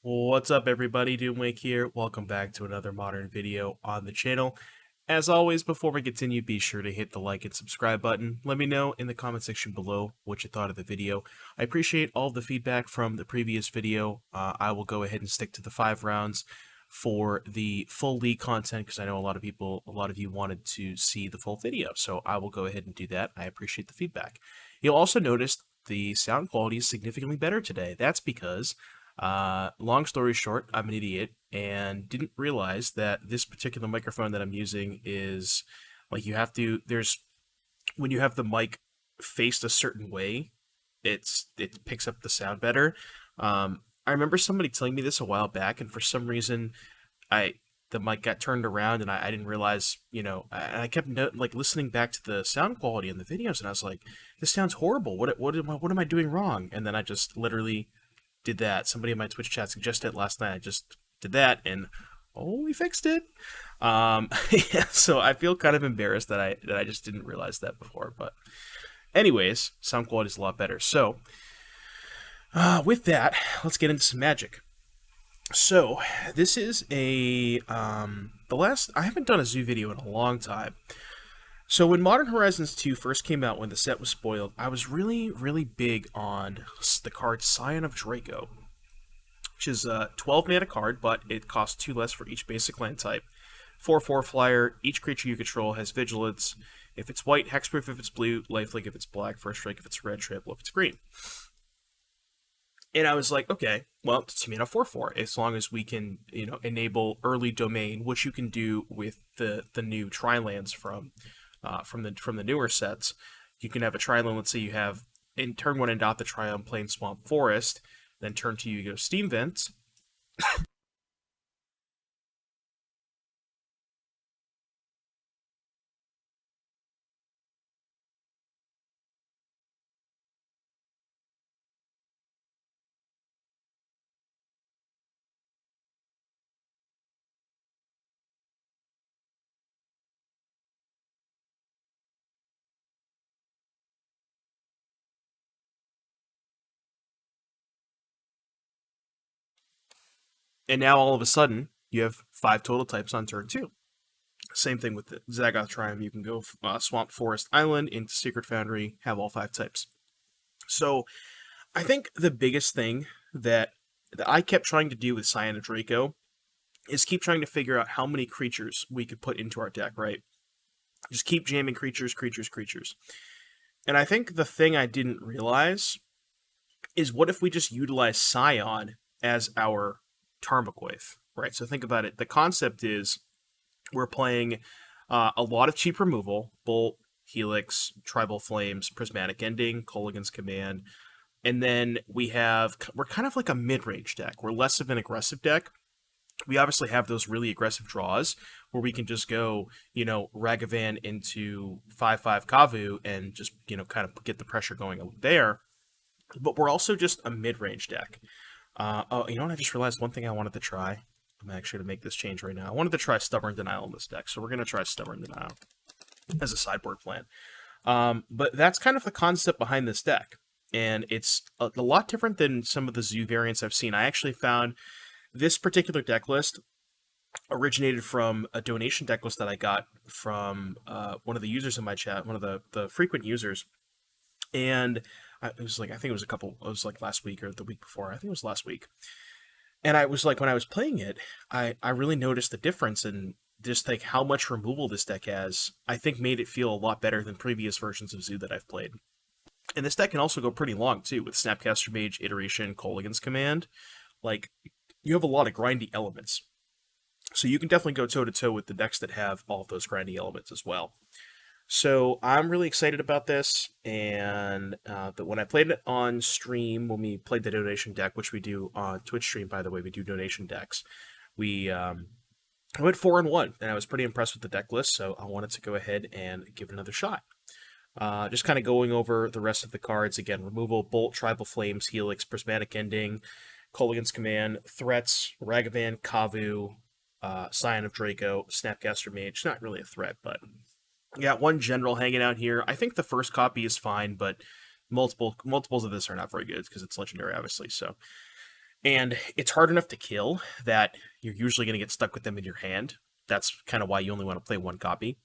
What's up, everybody? Doomwake here. Welcome back to another modern video on the channel. As always, before we continue, be sure to hit the like and subscribe button. Let me know in the comment section below what you thought of the video. I appreciate all the feedback from the previous video. I will go ahead and stick to the 5 rounds for the full league content because I know a lot of you wanted to see the full video, so I will go ahead and do that. I appreciate the feedback. You'll also notice the sound quality is significantly better today. That's because long story short, I'm an idiot and didn't realize that this particular microphone that I'm using is like when you have the mic faced a certain way, it picks up the sound better. I remember somebody telling me this a while back, and for some reason, I the mic got turned around, and I didn't realize, I kept listening back to the sound quality in the videos, and I was like, this sounds horrible. What am I doing wrong? And then I just literally did that. Somebody in my Twitch chat suggested it last night. I just did that, and we fixed it. Yeah, so I feel kind of embarrassed that I just didn't realize that before. But anyways, sound quality is a lot better. So with that, let's get into some magic. So this is I haven't done a zoo video in a long time. So when Modern Horizons 2 first came out, when the set was spoiled, I was really, really big on the card Scion of Draco, which is a 12 mana card, but it costs 2 less for each basic land type. 4/4 flyer, each creature you control has vigilance. If it's white, hexproof if it's blue, lifelink if it's black, first strike if it's red, trample if it's green. And I was like, okay, well, it's 2 mana 4/4, as long as we can, enable early domain, which you can do with the new Tri-lands from the newer sets. You can have a Tri-land. Let's say you have in turn 1 adopt the Tri-land Plain Swamp Forest, then turn 2 you go Steam Vent. And now all of a sudden you have 5 total types on turn 2. Same thing with the Zagoth Triumph. You can go Swamp Forest Island into Secret Foundry, have all 5 types. So I think the biggest thing that I kept trying to do with Scion of Draco is keep trying to figure out how many creatures we could put into our deck, right? Just keep jamming creatures. And I think the thing I didn't realize is, what if we just utilize Scion as our Tarmogoyf, right? So think about it. The concept is we're playing a lot of cheap removal: Bolt, Helix, Tribal Flames, Prismatic Ending, Kolaghan's Command, and then we're kind of like a mid-range deck. We're less of an aggressive deck. We obviously have those really aggressive draws where we can just go, Ragavan into 5/5 Kavu and just, kind of get the pressure going there. But we're also just a mid-range deck. You know what? I just realized one thing I wanted to try. I'm actually going to make this change right now. I wanted to try Stubborn Denial in this deck, so we're going to try Stubborn Denial as a sideboard plan. But that's kind of the concept behind this deck. And it's a lot different than some of the Zoo variants I've seen. I actually found this particular deck list originated from a donation deck list that I got from one of the users in my chat, one of the frequent users. And it was like, I think it was like last week or the week before. I think it was last week. And I was like, when I was playing it, I really noticed the difference in just like how much removal this deck has. I think made it feel a lot better than previous versions of Zoo that I've played. And this deck can also go pretty long too, with Snapcaster Mage, Iteration, Kolaghan's Command. Like, you have a lot of grindy elements. So you can definitely go toe-to-toe with the decks that have all of those grindy elements as well. So I'm really excited about this, and when I played it on stream, when we played the donation deck, which we do on Twitch stream, by the way, we do donation decks, I went 4-1, and I was pretty impressed with the deck list, so I wanted to go ahead and give it another shot. Just kind of going over the rest of the cards. Again, removal: Bolt, Tribal Flames, Helix, Prismatic Ending, Kolaghan's Command, Threats, Ragavan, Kavu, Scion of Draco, Snapcaster Mage. Not really a threat, but yeah, one general hanging out here. I think the first copy is fine, but multiples of this are not very good because it's legendary, obviously. So And it's hard enough to kill that you're usually going to get stuck with them in your hand. That's kind of why you only want to play one copy.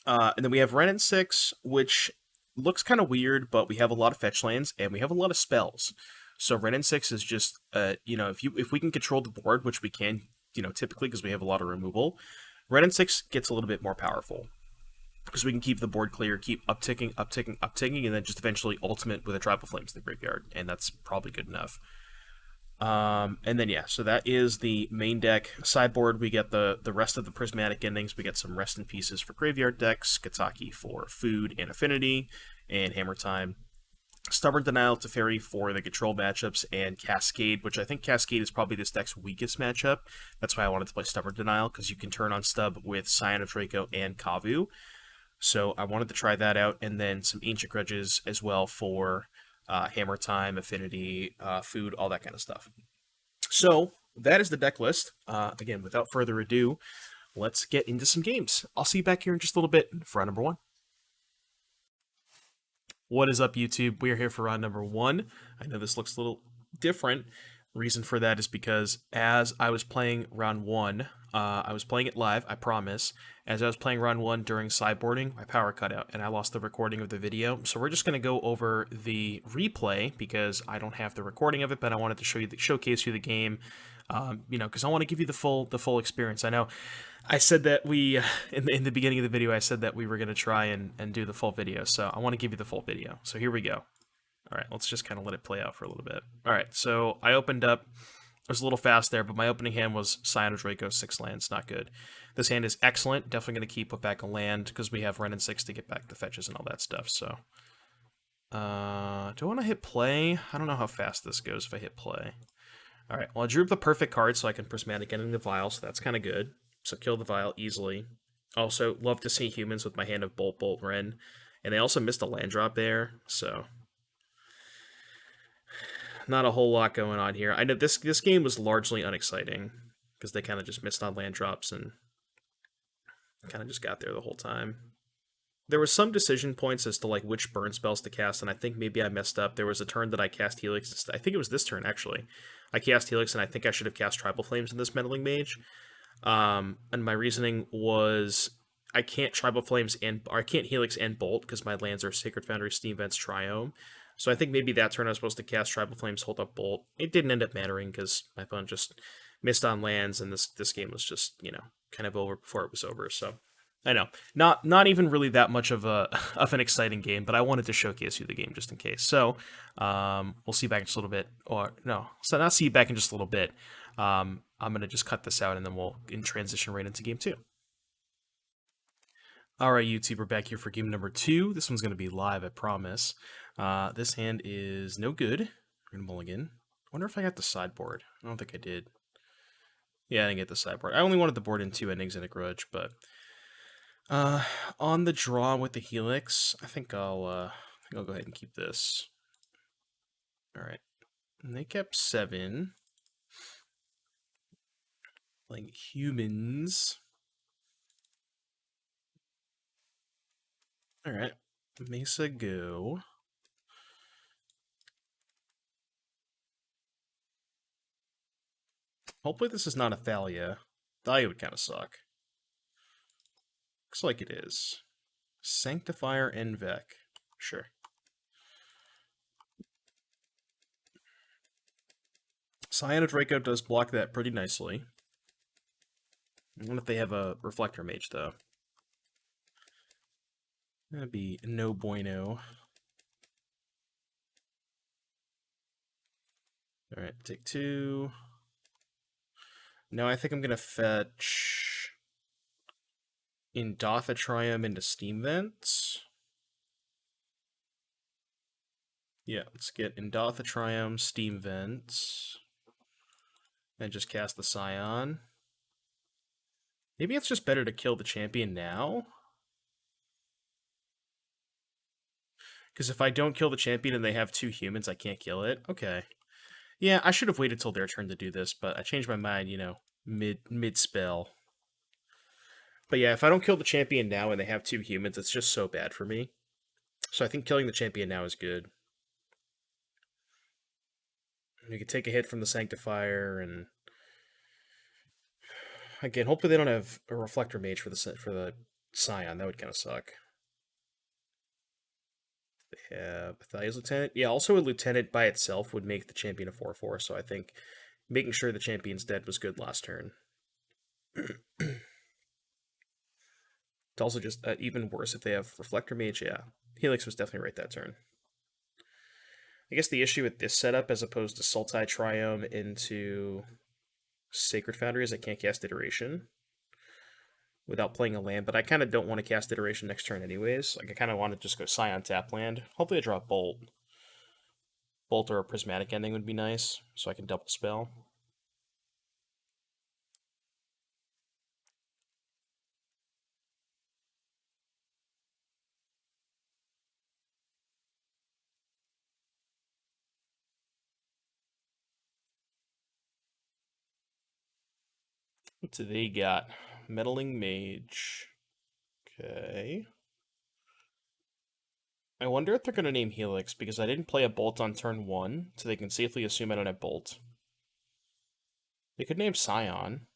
And then we have Ren and 6, which looks kind of weird, but we have a lot of fetch lands and we have a lot of spells. So Ren and 6 is just, if we can control the board, which we can, typically because we have a lot of removal, Ren and 6 gets a little bit more powerful because we can keep the board clear, keep upticking, upticking, upticking, and then just eventually ultimate with a Tribal Flames in the graveyard, and that's probably good enough. And then so that is the main deck. Sideboard, we get the rest of the prismatic endings. We get some rest in pieces for graveyard decks, Kataki for food and affinity, and Hammer Time. Stubborn Denial to Fairy for the control matchups, and Cascade, which I think Cascade is probably this deck's weakest matchup. That's why I wanted to play Stubborn Denial, because you can turn on Stub with Scion of Draco and Kavu. So I wanted to try that out, and then some Ancient Grudges as well for Hammer Time, Affinity, food, all that kind of stuff. So that is the deck list. Again, without further ado, let's get into some games. I'll see you back here in just a little bit for round number 1. What is up, YouTube? We are here for round number 1. I know this looks a little different. Reason for that is because as I was playing round 1, I was playing it live, I promise. As I was playing round 1 during sideboarding, my power cut out and I lost the recording of the video. So we're just going to go over the replay because I don't have the recording of it, but I wanted to showcase you the game, because I want to give you the full experience. I know I said that we, in the beginning of the video, I said that we were going to try and do the full video. So I want to give you the full video. So here we go. All right, let's just kind of let it play out for a little bit. All right, so I opened up. I was a little fast there, but my opening hand was Scion of Draco, 6 lands, not good. This hand is excellent. Definitely going to keep put back a land because we have Ren and 6 to get back the fetches and all that stuff. So, do I want to hit play? I don't know how fast this goes if I hit play. All right, well, I drew up the perfect card so I can Prismatic Ending the Vial, so that's kind of good. So kill the Vial easily. Also, love to see humans with my hand of Bolt, Bolt, Ren. And they also missed a land drop there, so not a whole lot going on here. I know this game was largely unexciting because they kind of just missed on land drops and kind of just got there the whole time. There was some decision points as to like which burn spells to cast, and I think maybe I messed up. There was a turn that I cast Helix. I think it was this turn actually. I cast Helix, and I think I should have cast Tribal Flames in this Meddling Mage. And my reasoning was I can't Tribal Flames or I can't Helix and Bolt because my lands are Sacred Foundry, Steam Vents, Triome. So I think maybe that turn I was supposed to cast Tribal Flames, hold up Bolt. It didn't end up mattering because my opponent just missed on lands, and this game was just, kind of over before it was over. So I know, not even really that much of an exciting game, but I wanted to showcase you the game just in case. So we'll see you back in just a little bit, or no, so not see you back in just a little bit. I'm gonna just cut this out, and then we'll transition right into game 2. All right, YouTube, we're back here for game number 2. This one's gonna be live, I promise. This hand is no good. We're gonna mulligan. I wonder if I got the sideboard. I don't think I did. Yeah, I didn't get the sideboard. I only wanted the board in 2 endings and a grudge, but on the draw with the Helix, I think I'll go ahead and keep this. All right, and they kept 7. Like humans. All right, Mesa go. Hopefully this is not a Thalia. Thalia would kind of suck. Looks like it is. Sanctifier and Vec. Sure. Scion of Draco does block that pretty nicely. I wonder if they have a Reflector Mage, though. That'd be no bueno. Alright, take 2. No, I think I'm going to fetch Indotha Triumph into Steam Vents. Yeah, let's get Indotha Triumph, Steam Vents, and just cast the Scion. Maybe it's just better to kill the champion now? Because if I don't kill the champion and they have 2 humans, I can't kill it. Okay. Yeah, I should have waited till their turn to do this, but I changed my mind, mid-spell. But yeah, if I don't kill the champion now and they have 2 humans, it's just so bad for me. So I think killing the champion now is good. You could take a hit from the Sanctifier, and again, hopefully they don't have a Reflector Mage for the Scion. That would kind of suck. They have Athalia's Lieutenant. Yeah, also a Lieutenant by itself would make the champion a 4/4, so I think making sure the champion's dead was good last turn. It's also just even worse if they have Reflector Mage. Yeah, Helix was definitely right that turn. I guess the issue with this setup, as opposed to Sultai Triome into Sacred Foundry, is I can't cast Iteration without playing a land, but I kind of don't want to cast Iteration next turn anyways. Like, I kind of want to just go Scion tap land. Hopefully I draw a Bolt. Bolt or a Prismatic Ending would be nice, so I can double spell. What do they got? Meddling Mage. Okay. I wonder if they're going to name Helix, because I didn't play a Bolt on turn 1, so they can safely assume I don't have Bolt. They could name Scion.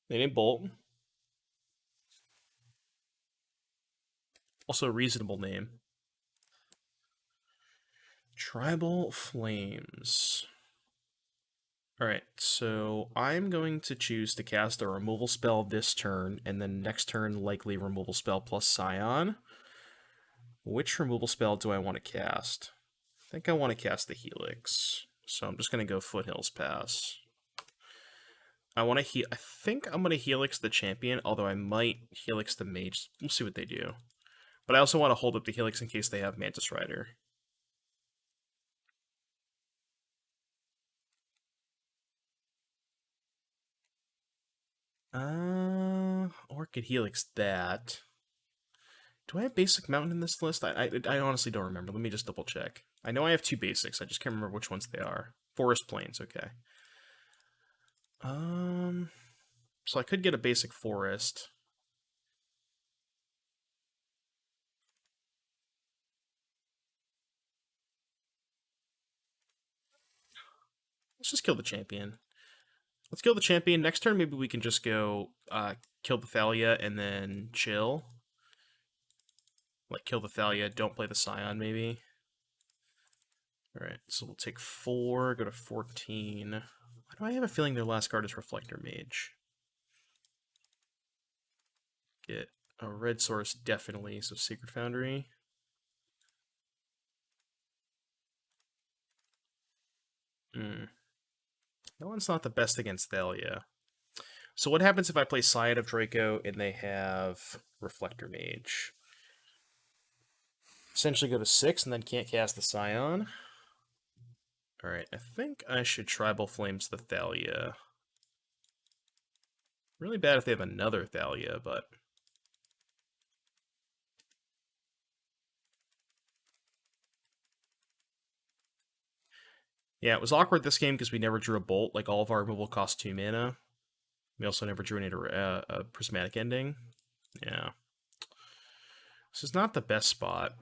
They named Bolt. Also a reasonable name. Tribal Flames. Alright, so I'm going to choose to cast a removal spell this turn, and then next turn likely removal spell plus Scion. Which removal spell do I want to cast? I think I want to cast the Helix. So I'm just going to go Foothills Pass. I think I'm going to Helix the champion, although I might Helix the mage. We'll see what they do. But I also want to hold up the Helix in case they have Mantis Rider. Or could Helix that. Do I have Basic Mountain in this list? I honestly don't remember. Let me just double check. I know I have 2 basics. I just can't remember which ones they are. Forest Plains, okay. So I could get a basic forest. Let's just kill the champion. Let's kill the champion. Next turn, maybe we can just go kill the Thalia and then chill. Like, kill the Thalia, don't play the Scion, maybe. Alright, so we'll take 4, go to 14. Why do I have a feeling their last card is Reflector Mage? Get a red source, definitely, so Secret Foundry. That one's not the best against Thalia. So what happens if I play Scion of Draco and they have Reflector Mage? Essentially go to 6 and then can't cast the Scion. Alright, I think I should Tribal Flames the Thalia. Really bad if they have another Thalia, but... Yeah, it was awkward this game because we never drew a Bolt. Like, all of our removal cost 2 mana. We also never drew a Prismatic Ending. Yeah. This is not the best spot.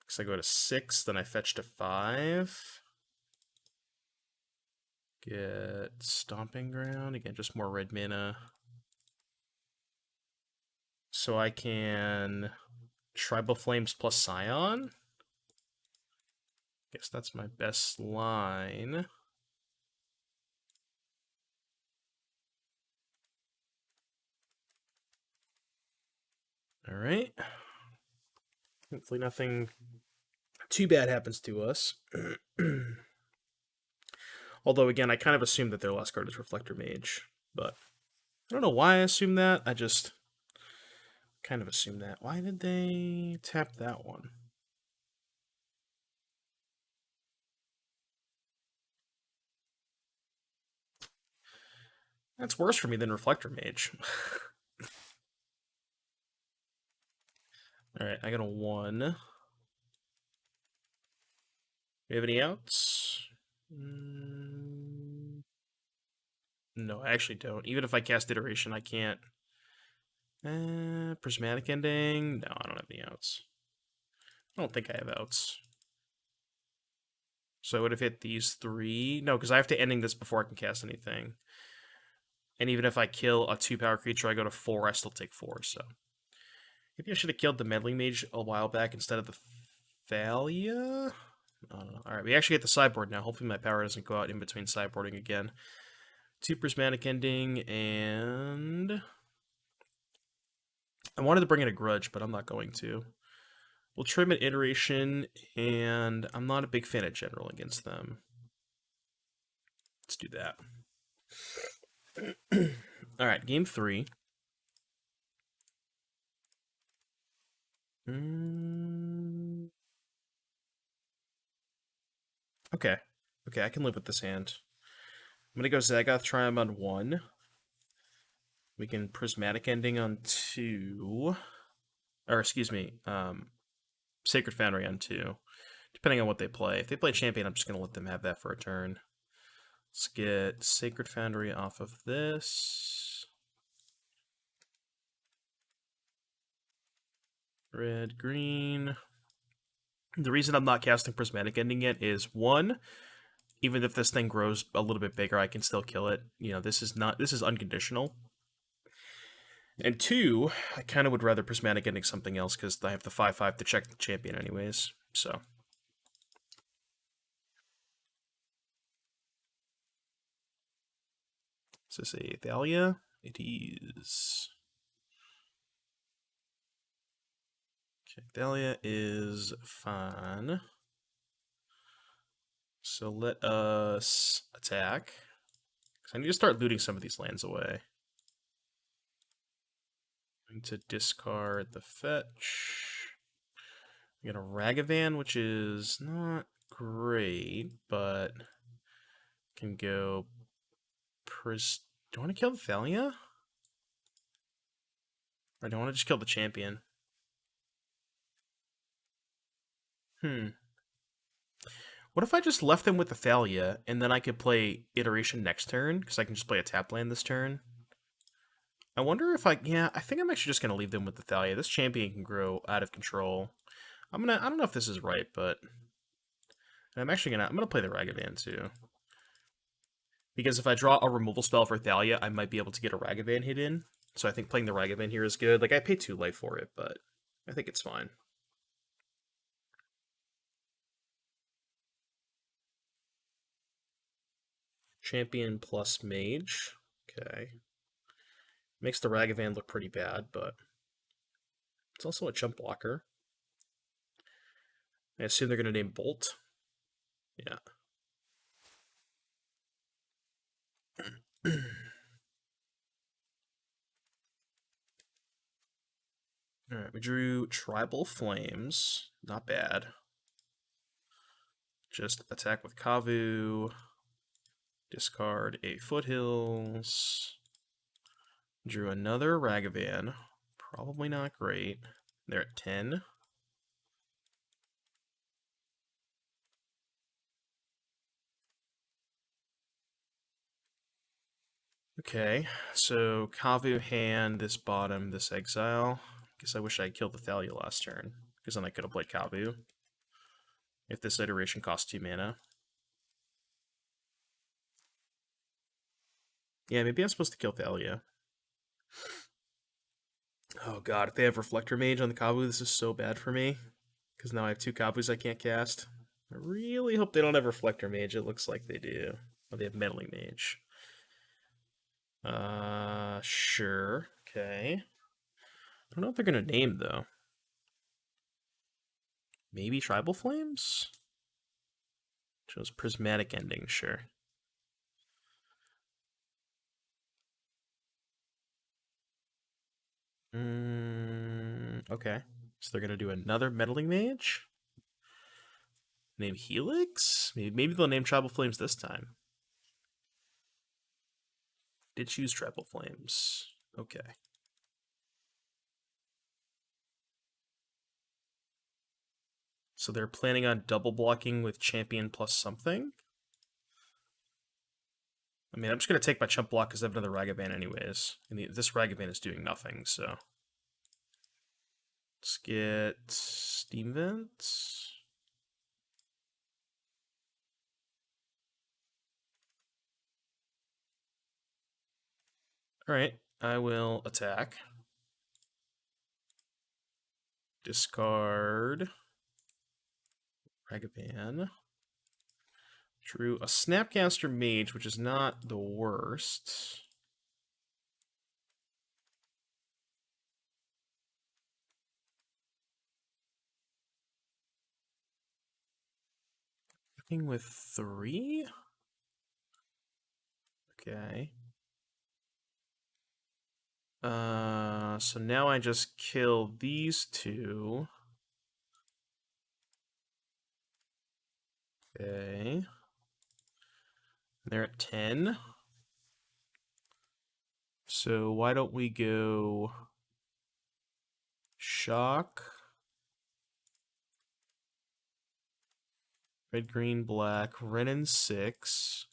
Because I go to 6, then I fetch to 5. Get Stomping Ground. Again, just more red mana. So I can Tribal Flames plus Scion. Guess that's my best line. Alright. Hopefully nothing too bad happens to us. Although, again, I kind of assumed that their last card is Reflector Mage. But I don't know why I assumed that. I just kind of assumed that. Why did they tap that one? That's worse for me than Reflector Mage. Alright, I got a 1. Do you have any outs? No, I actually don't. Even if I cast Iteration, I can't Prismatic Ending. No, I don't have any outs. I don't think I have outs. So I would have hit these 3. No, because I have to ending this before I can cast anything. And even if I kill a 2-power creature, I go to 4, I still take 4, so. Maybe I should have killed the Meddling Mage a while back instead of the Thalia? I don't know. Alright, we actually get the sideboard now. Hopefully my power doesn't go out in between sideboarding again. 2 Prismatic Ending, and... I wanted to bring in a Grudge, but I'm not going to. We'll trim an Iteration, and I'm not a big fan of General against them. Let's do that. Alright, game 3. Okay. Okay, I can live with this hand. I'm gonna go Zagoth Triumph on 1. We can Prismatic Ending on 2. Or, excuse me, Sacred Foundry on 2. Depending on what they play. If they play Champion, I'm just gonna let them have that for a turn. Let's get Sacred Foundry off of this. Red, green. The reason I'm not casting Prismatic Ending yet is, 1, even if this thing grows a little bit bigger, I can still kill it. You know, this is unconditional. And 2, I kind of would rather Prismatic Ending something else because I have the 5/5 to check the champion anyways, so. Is this a Thalia? It is. Okay, Thalia is fine. So let us attack. I need to start looting some of these lands away. I'm going to discard the fetch. I get a Ragavan, which is not great, but can go... Do I want to kill the Thalia? Or do I want to just kill the champion? What if I just left them with the Thalia, and then I could play Iteration next turn? Because I can just play a tap land this turn. I wonder if I think I'm actually just going to leave them with the Thalia. This champion can grow out of control. I don't know if this is right, but... I'm gonna play the Ragavan too. Because if I draw a removal spell for Thalia, I might be able to get a Ragavan hit in. So I think playing the Ragavan here is good. Like, I pay 2 life for it, but I think it's fine. Champion plus Mage. Okay. Makes the Ragavan look pretty bad, but it's also a jump blocker. I assume they're going to name Bolt. Yeah. Alright, we drew Tribal Flames. Not bad. Just attack with Kavu. Discard a Foothills. Drew another Ragavan. Probably not great. They're at 10. Okay, so Kavu hand, this bottom, this exile. Guess I wish I had killed the Thalia last turn, because then I could have played Kavu. If this iteration costs 2 mana. Yeah, maybe I'm supposed to kill Thalia. Oh god, if they have Reflector Mage on the Kavu, this is so bad for me. Because now I have 2 Kavus I can't cast. I really hope they don't have Reflector Mage. It looks like they do. Oh, they have Meddling Mage. Sure. Okay. I don't know what they're going to name, though. Maybe Tribal Flames? Chose Prismatic Ending, sure. Okay. So they're going to do another Meddling Mage? Name Helix? Maybe they'll name Tribal Flames this time. Did choose Tribal Flames. Okay. So they're planning on double blocking with Champion plus something? I mean, I'm just going to take my chump block because I have another Ragavan anyways. And this Ragavan is doing nothing, so... Let's get Steam Vents. Alright, I will attack. Discard Ragavan. Drew a Snapcaster Mage, which is not the worst. Working with 3? Okay. So now I just kill these 2. Okay. They're at 10. So why don't we go Shock, red, green, black, red and 6.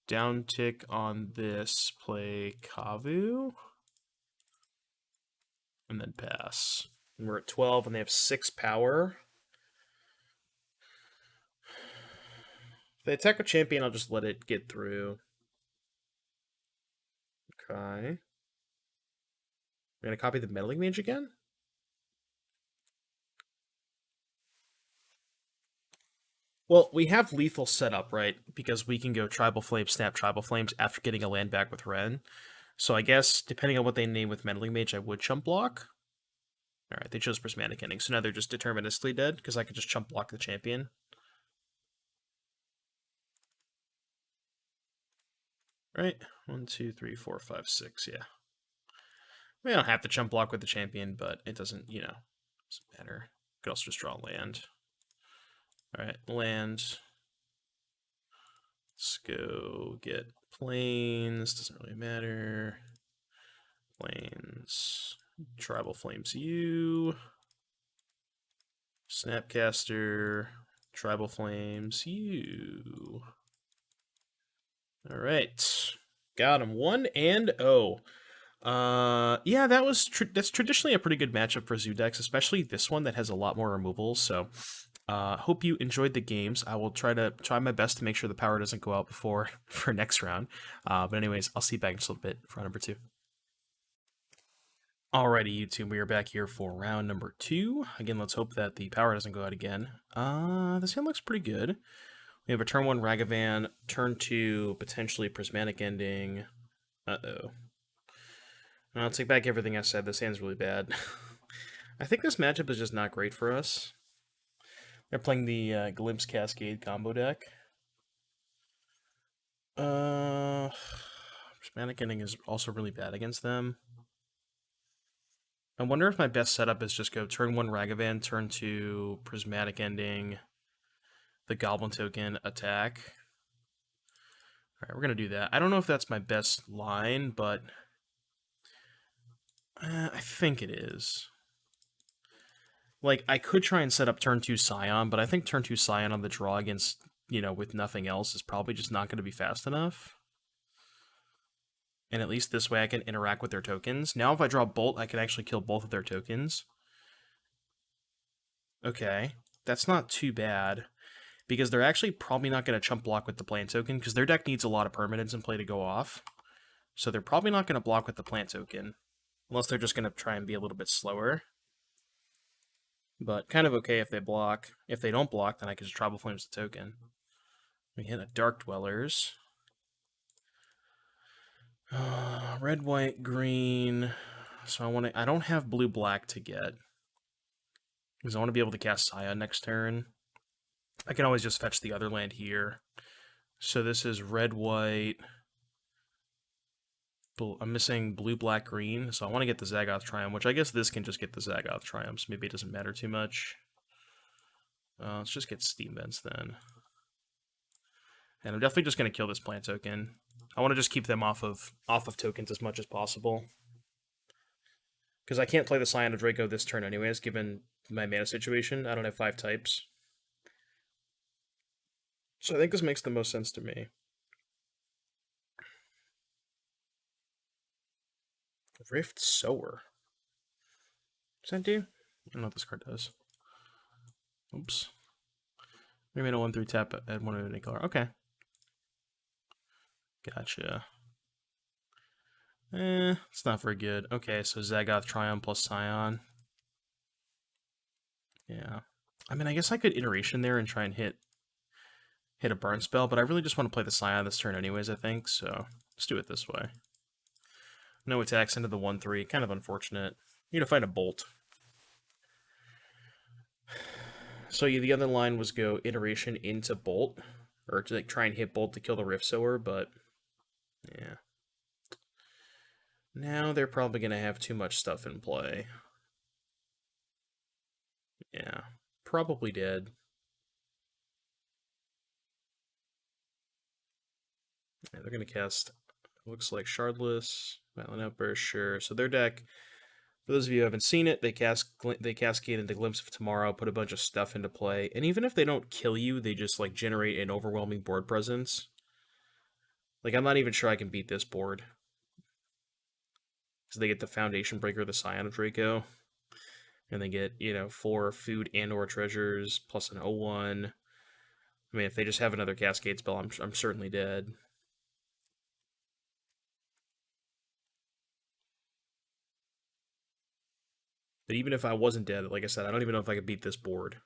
Down tick on this, play Kavu, and then pass. And we're at 12, and they have 6 power. If they attack a champion, I'll just let it get through. Okay. We're going to copy the Meddling Mage again? Well, we have lethal set up, right? Because we can go Tribal Flame, snap Tribal Flames after getting a land back with Ren. So I guess, depending on what they name with Meddling Mage, I would chump block. Alright, they chose Prismatic Ending, so now they're just deterministically dead, because I could just chump block the champion. Right? 1, 2, 3, 4, 5, 6, yeah. We don't have to chump block with the champion, but it doesn't, doesn't matter. Could also just draw land. Alright, land. Let's go get planes, doesn't really matter. Planes. Tribal Flames you. Snapcaster. Tribal Flames you. Alright. Got him. 1-0. Yeah, that's traditionally a pretty good matchup for Zoo decks, especially this one that has a lot more removals. So, hope you enjoyed the games. I will try my best to make sure the power doesn't go out before for next round. But anyways, I'll see you back in just a little bit for round number 2. Alrighty, YouTube, we are back here for round number 2. Again, let's hope that the power doesn't go out again. This hand looks pretty good. We have a turn 1 Ragavan, turn 2 potentially Prismatic Ending. Uh-oh. I'll take back everything I said. This hand's really bad. I think this matchup is just not great for us. They're playing the Glimpse Cascade combo deck. Prismatic Ending is also really bad against them. I wonder if my best setup is just go turn 1 Ragavan, turn 2 Prismatic Ending, the Goblin token, attack. Alright, we're going to do that. I don't know if that's my best line, but I think it is. Like, I could try and set up turn 2 Scion, but I think turn 2 Scion on the draw against, with nothing else is probably just not going to be fast enough. And at least this way I can interact with their tokens. Now if I draw Bolt, I can actually kill both of their tokens. Okay, that's not too bad. Because they're actually probably not going to chump block with the plant token, because their deck needs a lot of permanents in play to go off. So they're probably not going to block with the plant token. Unless they're just going to try and be a little bit slower. But kind of okay if they block. If they don't block, then I can just Tribal Flames the token. We hit a Dark Dwellers. Red, white, green. So I don't have blue, black to get. Because I want to be able to cast Scion next turn. I can always just fetch the other land here. So this is red, white. I'm missing blue, black, green. So I want to get the Zagoth Triumph, which I guess this can just get the Zagoth Triumphs. Maybe it doesn't matter too much. Let's just get Steam Vents then. And I'm definitely just going to kill this plant token. I want to just keep them off of tokens as much as possible. Because I can't play the Scion of Draco this turn anyways, given my mana situation. I don't have 5 types. So I think this makes the most sense to me. Rift Sower. Does that do? I don't know what this card does. Oops. Maybe a 1/3 tap at one of any color. Okay. Gotcha. It's not very good. Okay, so Zagoth Triumph plus Scion. Yeah. I mean, I guess I could iteration there and try and hit a burn spell, but I really just want to play the Scion this turn anyways, I think, so let's do it this way. No attacks into the 1/3. Kind of unfortunate. Need to find a bolt. So yeah, the other line was go iteration into bolt, or to like try and hit bolt to kill the Rift Sower, but yeah. Now they're probably gonna have too much stuff in play. Yeah, probably dead. Yeah, they're gonna cast. Looks like Shardless, Violent Outburst, sure. So their deck. For those of you who haven't seen it, they cascade into Glimpse of Tomorrow, put a bunch of stuff into play, and even if they don't kill you, they just like generate an overwhelming board presence. Like I'm not even sure I can beat this board. Because they get the Foundation Breaker, the Scion of Draco, and they get, 4 food and or treasures, plus an 0/1. I mean, if they just have another Cascade spell, I'm certainly dead. But even if I wasn't dead, like I said, I don't even know if I could beat this board,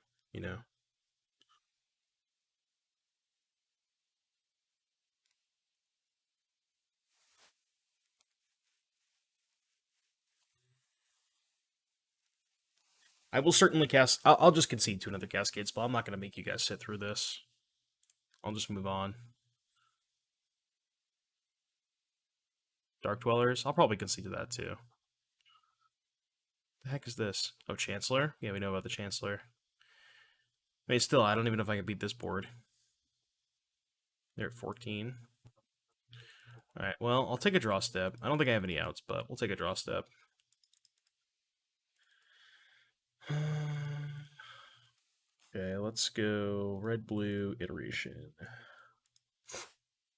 I will certainly cast... I'll just concede to another Cascade spell. I'm not going to make you guys sit through this. I'll just move on. Dark Dwellers? I'll probably concede to that, too. The heck is this? Oh, Chancellor? Yeah, we know about the Chancellor. I mean, still, I don't even know if I can beat this board. They're at 14. Alright, well, I'll take a draw step. I don't think I have any outs, but we'll take a draw step. Okay, let's go red-blue iteration.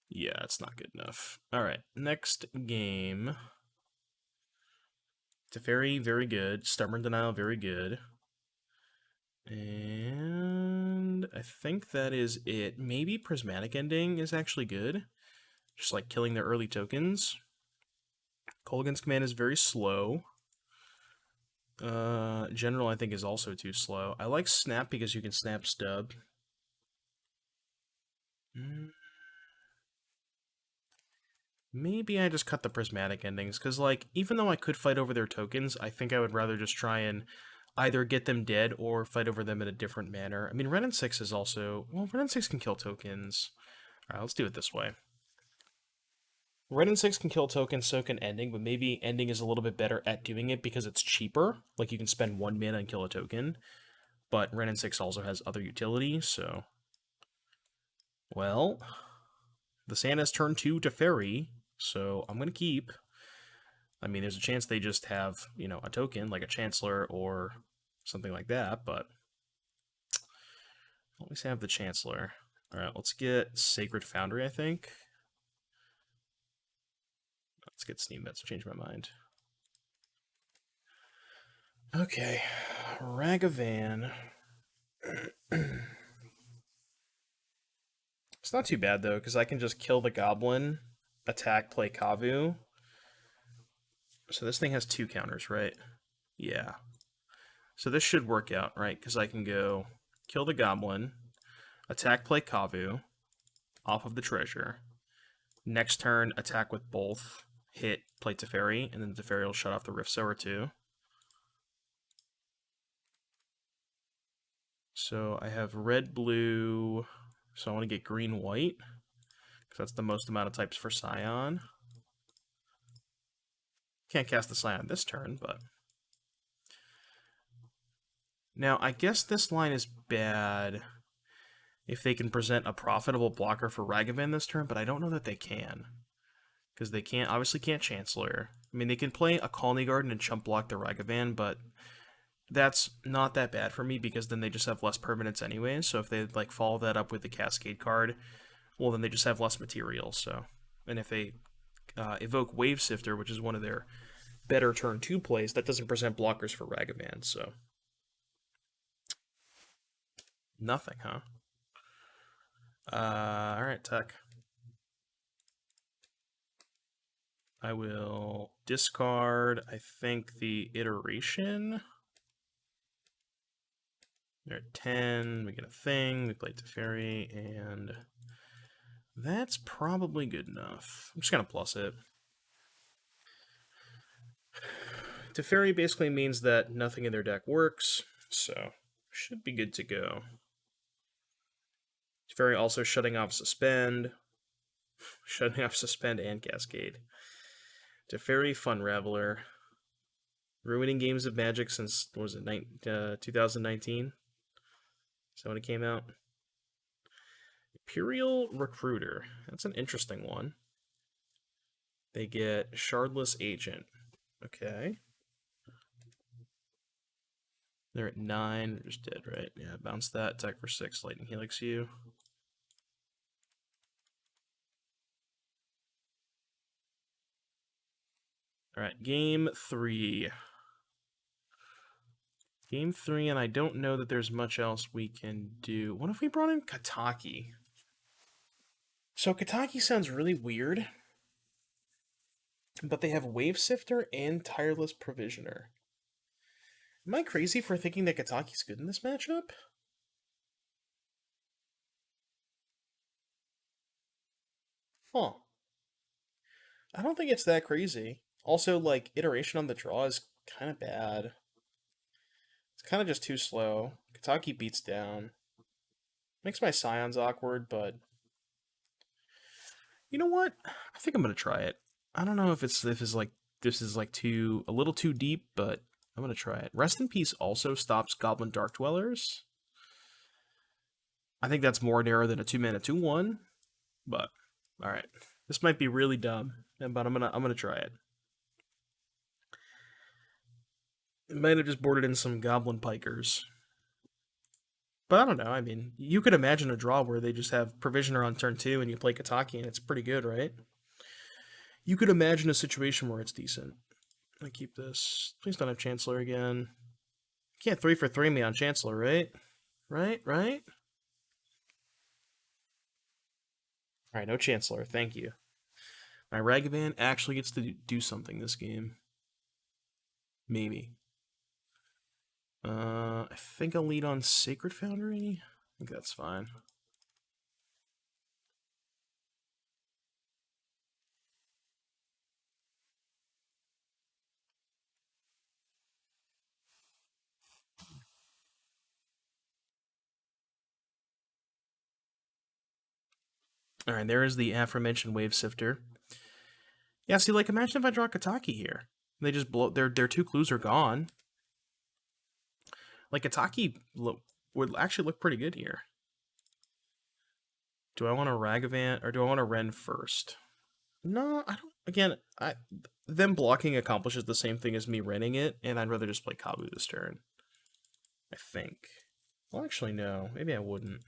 Yeah, it's not good enough. Alright, next game. Teferi, very good. Stubborn Denial, very good. And I think that is it. Maybe Prismatic Ending is actually good. Just like killing their early tokens. Kolaghan's Command is very slow. General, I think, is also too slow. I like Snap because you can snap Stub. Maybe I just cut the Prismatic Endings, because, like, even though I could fight over their tokens, I think I would rather just try and either get them dead or fight over them in a different manner. I mean, Ren and 6 is also... Well, Ren and 6 can kill tokens. Alright, let's do it this way. Red and 6 can kill tokens, so can Ending, but maybe Ending is a little bit better at doing it because it's cheaper. Like, you can spend 1 mana and kill a token. But Ren and 6 also has other utility, so... Well... The Santa's turn 2 to Fairy, so I'm going to keep. I mean, there's a chance they just have, a token, like a Chancellor or something like that, but... At least I have the Chancellor. Alright, let's get Sacred Foundry, I think. Let's get Steam Bets to change my mind. Okay, Ragavan. It's not too bad, though, because I can just kill the Goblin, attack, play Kavu. So this thing has 2 counters, right? Yeah. So this should work out, right? Because I can go kill the Goblin, attack, play Kavu, off of the treasure. Next turn, attack with both, hit, play Teferi, and then Teferi will shut off the Rift Sower too. So I have red, blue, so I want to get green, white, because that's the most amount of types for Scion. Can't cast the Scion this turn, but... Now, I guess this line is bad if they can present a profitable blocker for Ragavan this turn, but I don't know that they can. Because they obviously can't Chancellor. I mean, they can play a Colony Garden and chump block the Ragavan, but that's not that bad for me because then they just have less permanents anyway. So if they like follow that up with the Cascade card, well, then they just have less material. So, and if they evoke Wave Sifter, which is one of their better turn 2 plays, that doesn't present blockers for Ragavan. So Nothing, huh? Alright, tech. I will discard, I think, the iteration. They're at 10, we get a thing, we play Teferi, and that's probably good enough. I'm just gonna plus it. Teferi basically means that nothing in their deck works, so should be good to go. Teferi also shutting off Suspend, and Cascade. Teferi Fun Raveler, ruining games of Magic since, what was it, 2019? Is that when it came out? Imperial Recruiter. That's an interesting one. They get Shardless Agent. Okay. They're at 9. They're just dead, right? Yeah, bounce that. Attack for 6. Lightning Helix you. Alright, game 3. Game 3, and I don't know that there's much else we can do. What if we brought in Kataki? So Kataki sounds really weird, but they have Wave Sifter and Tireless Provisioner. Am I crazy for thinking that Kataki's good in this matchup? Huh. I don't think it's that crazy. Also, like, iteration on the draw is kind of bad. It's kind of just too slow. Kataki beats down. Makes my Scions awkward, but you know what? I think I'm gonna try it. I don't know if this is like a little too deep, but I'm gonna try it. Rest in Peace also stops Goblin Dark Dwellers. I think that's more narrow than a 2-mana 2/1, but all right. This might be really dumb, but I'm gonna try it. It might have just boarded in some Goblin Pikers. But I don't know. I mean, you could imagine a draw where they just have Provisioner on turn 2 and you play Kataki and it's pretty good, right? You could imagine a situation where it's decent. I keep this. Please don't have Chancellor again. You can't 3 for 3 me on Chancellor, right? Right? Alright, no Chancellor. Thank you. My Ragavan actually gets to do something this game. Maybe. I think I'll lead on Sacred Foundry. I think that's fine. Alright, there is the aforementioned Wave Sifter. Yeah, see, like, imagine if I draw Kataki here. They just blow, their 2 clues are gone. Like, Kataki would actually look pretty good here. Do I want a Ragavan, or do I want a Ren first? No, I don't. Again, them blocking accomplishes the same thing as me renting it, and I'd rather just play Kavu this turn. I think. Well, actually, no. Maybe I wouldn't.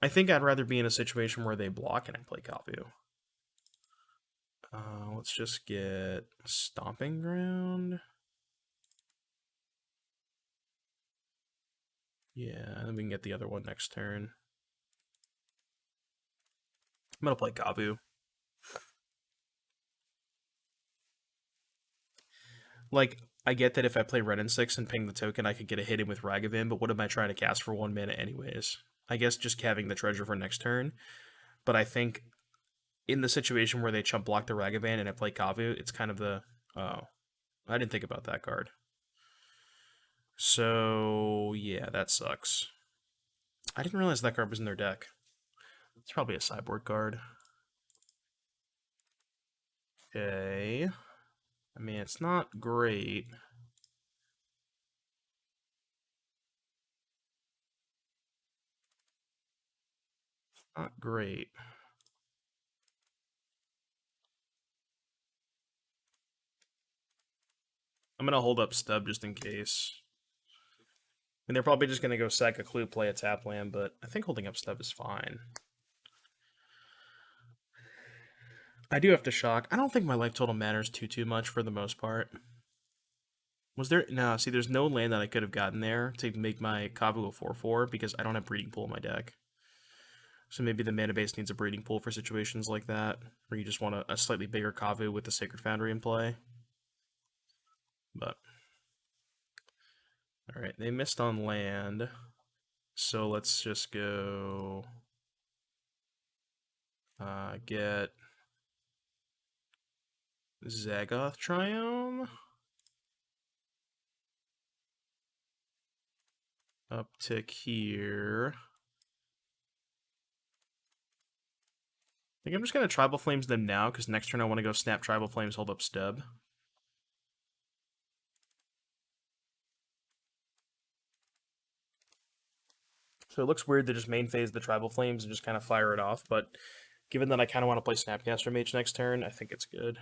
I think I'd rather be in a situation where they block and I play Kavu. Let's just get Stomping Ground. Yeah, and then we can get the other one next turn. I'm gonna play Kavu. Like, I get that if I play Red and 6 and ping the token, I could get a hit in with Ragavan, but what am I trying to cast for 1 mana anyways? I guess just having the treasure for next turn. But I think in the situation where they chump block the Ragavan and I play Kavu, it's kind of the... Oh, I didn't think about that card. So, yeah, that sucks. I didn't realize that card was in their deck. It's probably a sideboard card. Okay. I mean, it's not great. Not great. I'm going to hold up Stub just in case. And they're probably just going to go sack a clue, play a tap land, but I think holding up Stub is fine. I do have to shock. I don't think my life total matters too much for the most part. Was there? No, see, there's no land that I could have gotten there to make my Kavu a 4/4 because I don't have breeding pool in my deck. So maybe the mana base needs a breeding pool for situations like that, where you just want a slightly bigger Kavu with the Sacred Foundry in play. But all right, they missed on land, so let's just go get Zagoth Triome. Uptick here. I think I'm just going to Tribal Flames them now, because next turn I want to go snap Tribal Flames, hold up Stub. So it looks weird to just main phase the Tribal Flames and just kind of fire it off, but given that I kind of want to play Snapcaster Mage next turn, I think it's good.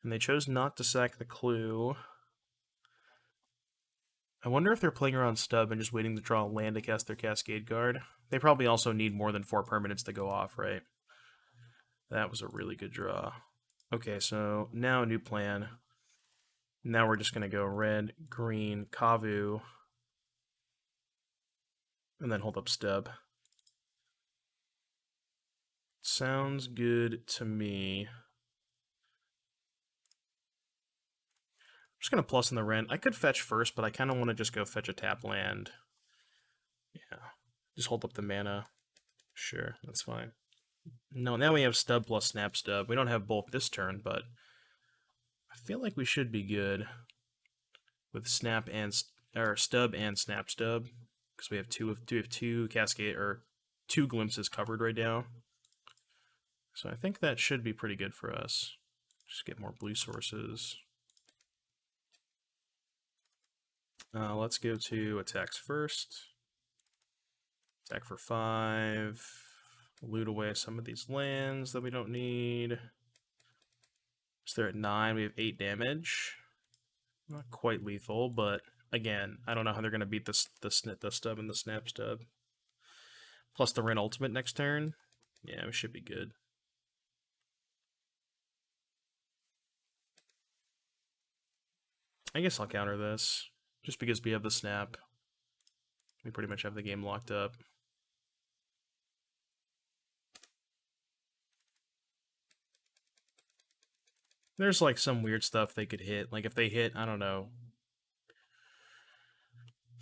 And they chose not to sack the Clue. I wonder if they're playing around Stub and just waiting to draw a land to cast their Cascade Guard. They probably also need more than 4 permanents to go off, right? That was a really good draw. Okay, so now a new plan. Now we're just going to go red, green, Kavu, and then hold up Stub. Sounds good to me. I'm just going to plus in the rent. I could fetch first, but I kind of want to just go fetch a tap land. Yeah, just hold up the mana. Sure, that's fine. No, now we have Stub plus Snap Stub. We don't have both this turn, but I feel like we should be good with Snap and or Stub and Snap Stub because we have two Cascade or 2 glimpses covered right now. So I think that should be pretty good for us. Just get more blue sources. Let's go to attacks first. Attack for 5. Loot away some of these lands that we don't need. So they're at 9. We have 8 damage. Not quite lethal, but again, I don't know how they're going to beat the Stub and the Snap Stub. Plus the Ren Ultimate next turn. Yeah, we should be good. I guess I'll counter this. Just because we have the Snap. We pretty much have the game locked up. There's like some weird stuff they could hit. Like if they hit, I don't know,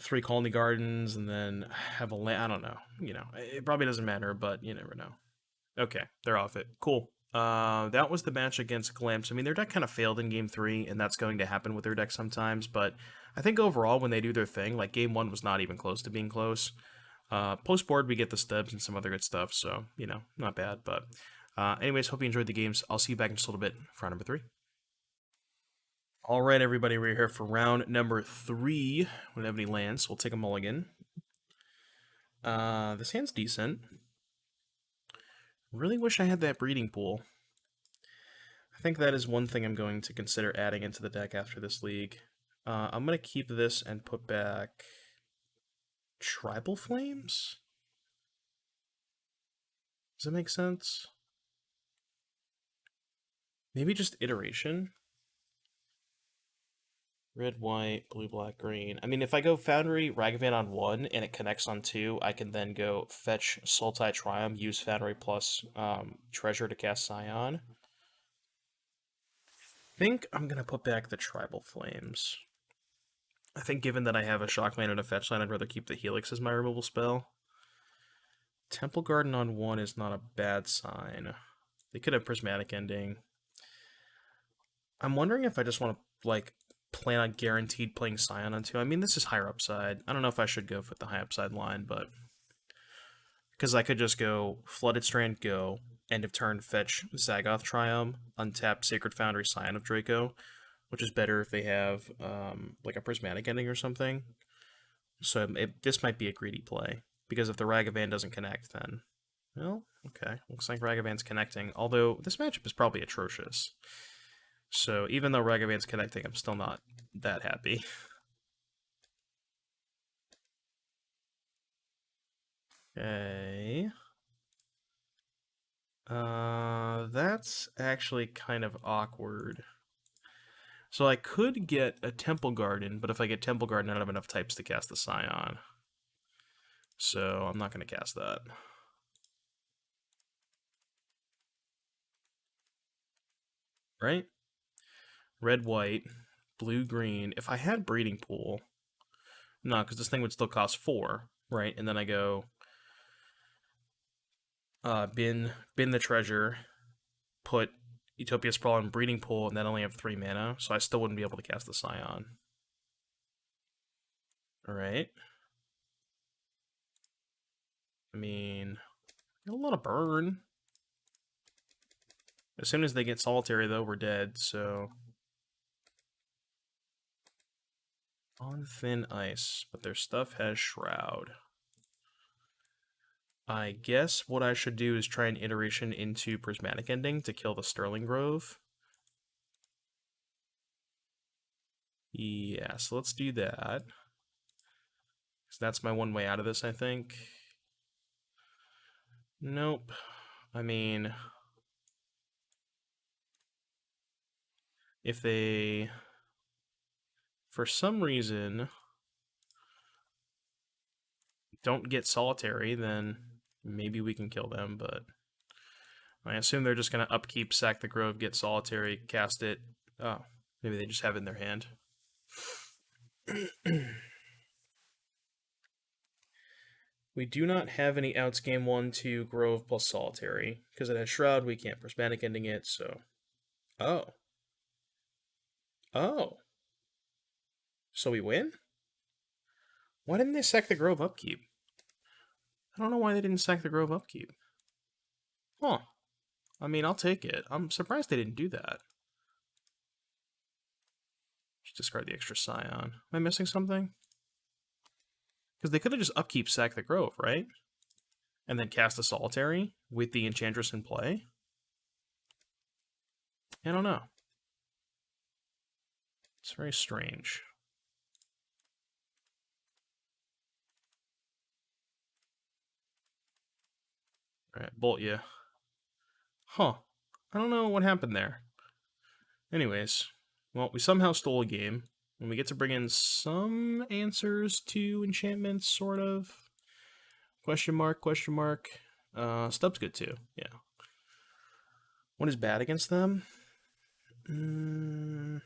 3 Colony Gardens and then have a land. I don't know. You know, it probably doesn't matter, but you never know. Okay, they're off it. Cool. That was the match against Glamps. I mean, their deck kind of failed in Game 3, and that's going to happen with their deck sometimes, but I think overall, when they do their thing, like Game 1 was not even close to being close. Post-board, we get the Stubs and some other good stuff, so, you know, not bad, but anyways, hope you enjoyed the games. I'll see you back in just a little bit for round number 3. All right, everybody, we're here for round number 3. We don't have any lands, we'll take a mulligan. This hand's decent. Really wish I had that breeding pool. I think that is one thing I'm going to consider adding into the deck after this league. I'm going to keep this and put back Tribal Flames? Does that make sense? Maybe just Iteration? Red, white, blue, black, green. I mean, if I go Foundry, Ragavan on 1, and it connects on 2, I can then go fetch Sultai Triumph, use Foundry plus Treasure to cast Scion. I think I'm going to put back the Tribal Flames. I think given that I have a Shock Land and a Fetch Land, I'd rather keep the Helix as my removal spell. Temple Garden on 1 is not a bad sign. They could have Prismatic Ending. I'm wondering if I just want to, like, plan on guaranteed playing Scion on 2. I mean, this is higher upside. I don't know if I should go with the high upside line, but... because I could just go Flooded Strand, go, end of turn, fetch Zagoth Triumph, untap Sacred Foundry, Scion of Draco, which is better if they have, like, a Prismatic Ending or something. So this might be a greedy play, because if the Ragavan doesn't connect, then... well, okay. Looks like Ragavan's connecting, although this matchup is probably atrocious. So even though Ragavan's connecting, I'm still not that happy. Okay. That's actually kind of awkward. So I could get a Temple Garden, but if I get Temple Garden, I don't have enough types to cast the Scion. So I'm not going to cast that. Right? Red, white, blue, green. If I had Breeding Pool... No, because this thing would still cost 4, right? And then I go... bin the treasure, put Utopia Sprawl in Breeding Pool, and then only have 3 mana, so I still wouldn't be able to cast the Scion. Alright. I mean, a lot of burn. As soon as they get Solitary, though, we're dead, so... On thin ice, but their stuff has Shroud. I guess what I should do is try an iteration into Prismatic Ending to kill the Sterling Grove. Yeah, so let's do that. So that's my one way out of this, I think. Nope. I mean... If they... For some reason... don't get Solitary, then maybe we can kill them, but... I assume they're just going to upkeep, sack the Grove, get Solitary, cast it. Oh, maybe they just have it in their hand. We do not have any outs game 1 to Grove plus Solitary. Because it has Shroud, we can't Prismatic Ending it, so... Oh. Oh. So we win? Why didn't they sack the Grove upkeep? I don't know why they didn't sack the Grove upkeep. Huh. I mean, I'll take it. I'm surprised they didn't do that. Just discard the extra Scion. Am I missing something? Because they could have just upkeep sack the Grove, right? And then cast a Solitary with the Enchantress in play? I don't know. It's very strange. Alright, bolt ya. Huh. I don't know what happened there. Anyways, well, we somehow stole a game. And we get to bring in some answers to enchantments, sort of. Question mark, question mark. Stub's good too, yeah. What is bad against them? Ren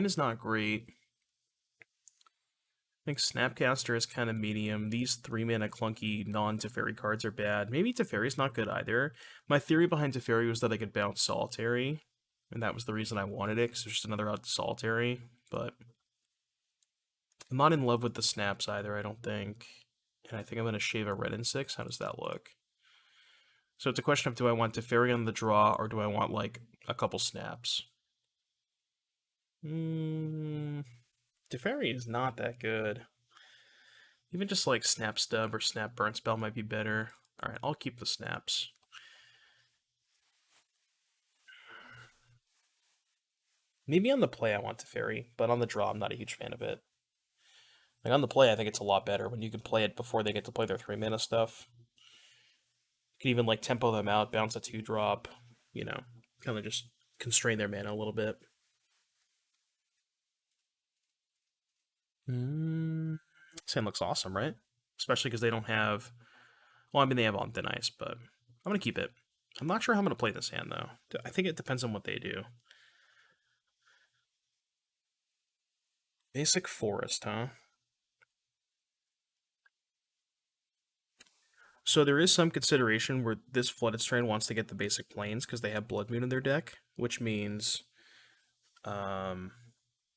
is not great. I think Snapcaster is kind of medium. These 3-mana clunky non-Teferi cards are bad. Maybe Teferi's not good either. My theory behind Teferi was that I could bounce Solitary, and that was the reason I wanted it, because there's just another out Solitary, but I'm not in love with the snaps either, I don't think. And I think I'm going to shave a red in 6. How does that look? So it's a question of, do I want Teferi on the draw, or do I want, like, a couple snaps? Teferi is not that good. Even just, like, Snap Stub or Snap Burn Spell might be better. Alright, I'll keep the snaps. Maybe on the play I want Teferi, but on the draw I'm not a huge fan of it. Like, on the play I think it's a lot better when you can play it before they get to play their 3-mana stuff. You can even, like, tempo them out, bounce a 2-drop, you know, kind of just constrain their mana a little bit. This hand looks awesome, right? Especially because they don't have... Well, I mean, they have on thin ice, but I'm going to keep it. I'm not sure how I'm going to play this hand, though. I think it depends on what they do. Basic Forest, huh? So there is some consideration where this Flooded Strand wants to get the basic Plains because they have Blood Moon in their deck, which means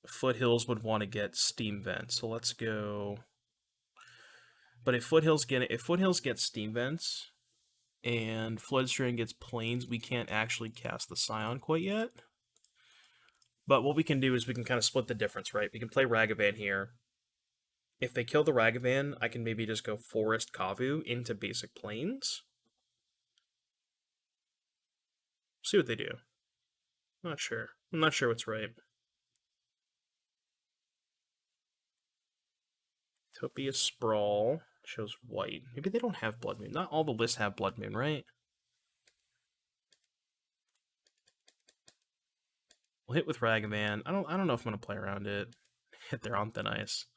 Foothills would want to get Steam Vent. So let's go... But if Foothills gets Steam Vents and Flooded Strand gets Plains, we can't actually cast the Scion quite yet. But what we can do is we can kind of split the difference, right? We can play Ragavan here. If they kill the Ragavan, I can maybe just go Forest Kavu into basic Plains. See what they do. Not sure. I'm not sure what's right. Utopia Sprawl shows white. Maybe they don't have Blood Moon. Not all the lists have Blood Moon, right? We'll hit with Ragavan. I don't know if I'm gonna play around it. Hit their on thin ice.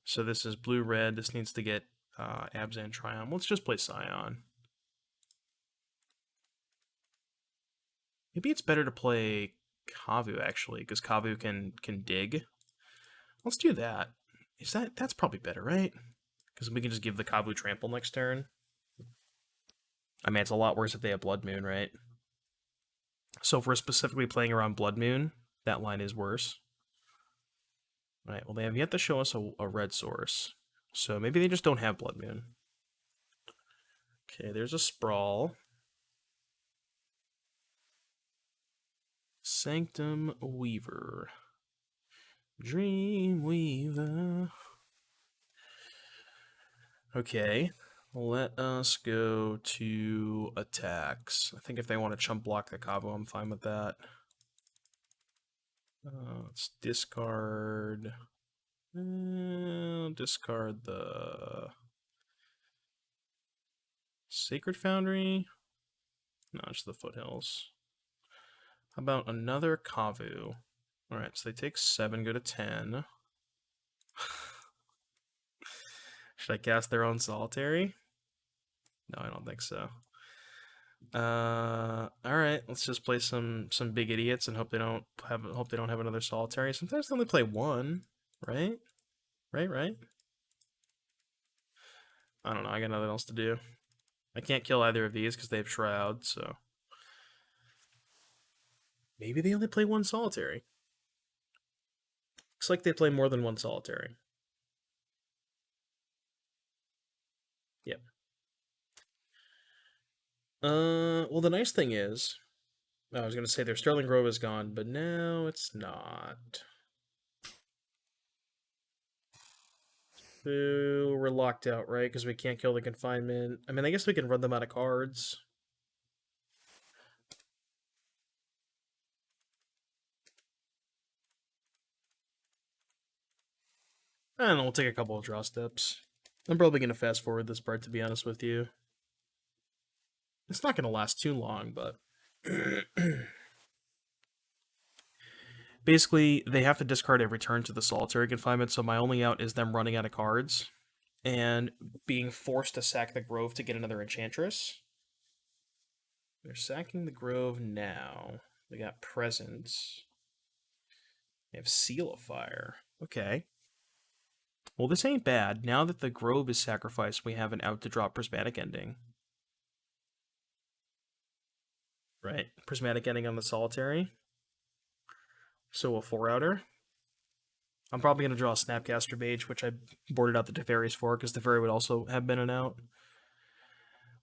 So this is blue-red. This needs to get Abzan Triumph. Let's just play Scion. Maybe it's better to play Kavu, actually, because Kavu can dig. Let's do that. That's probably better, right? Because we can just give the Kavu trample next turn. I mean, it's a lot worse if they have Blood Moon, right? So if we're specifically playing around Blood Moon, that line is worse. Right, well, they have yet to show us a red source. So maybe they just don't have Blood Moon. Okay, there's a Sprawl. Sanctum Weaver. Dream Weaver. Okay, let us go to attacks. I think if they want to chump block the Kavu, I'm fine with that. Let's discard. Discard the Sacred Foundry. No, it's the Foothills. How about another Kavu? Alright, so they take 7, go to 10. Should I cast their own Solitary? No, I don't think so. Alright, let's just play some big idiots and hope they don't have another Solitary. Sometimes they only play one, right? Right? I don't know, I got nothing else to do. I can't kill either of these because they have Shroud, so maybe they only play one Solitary. Looks like they play more than one Solitary. Yep. Well, the nice thing is, I was going to say their Sterling Grove is gone, but now it's not. So we're locked out, right? Because we can't kill the confinement. I mean, I guess we can run them out of cards. I don't know, we'll take a couple of draw steps. I'm probably going to fast forward this part, to be honest with you. It's not going to last too long, but... Basically, they have to discard every turn to the Solitary Confinement, so my only out is them running out of cards and being forced to sack the Grove to get another Enchantress. They're sacking the Grove now. They got Presence. They have Seal of Fire. Okay. Well, this ain't bad. Now that the Grove is sacrificed, we have an out to drop Prismatic Ending. Right. Prismatic Ending on the Solitary. So a 4-outer. I'm probably going to draw a Snapcaster Mage, which I boarded out the Teferi's for, because Teferi would also have been an out.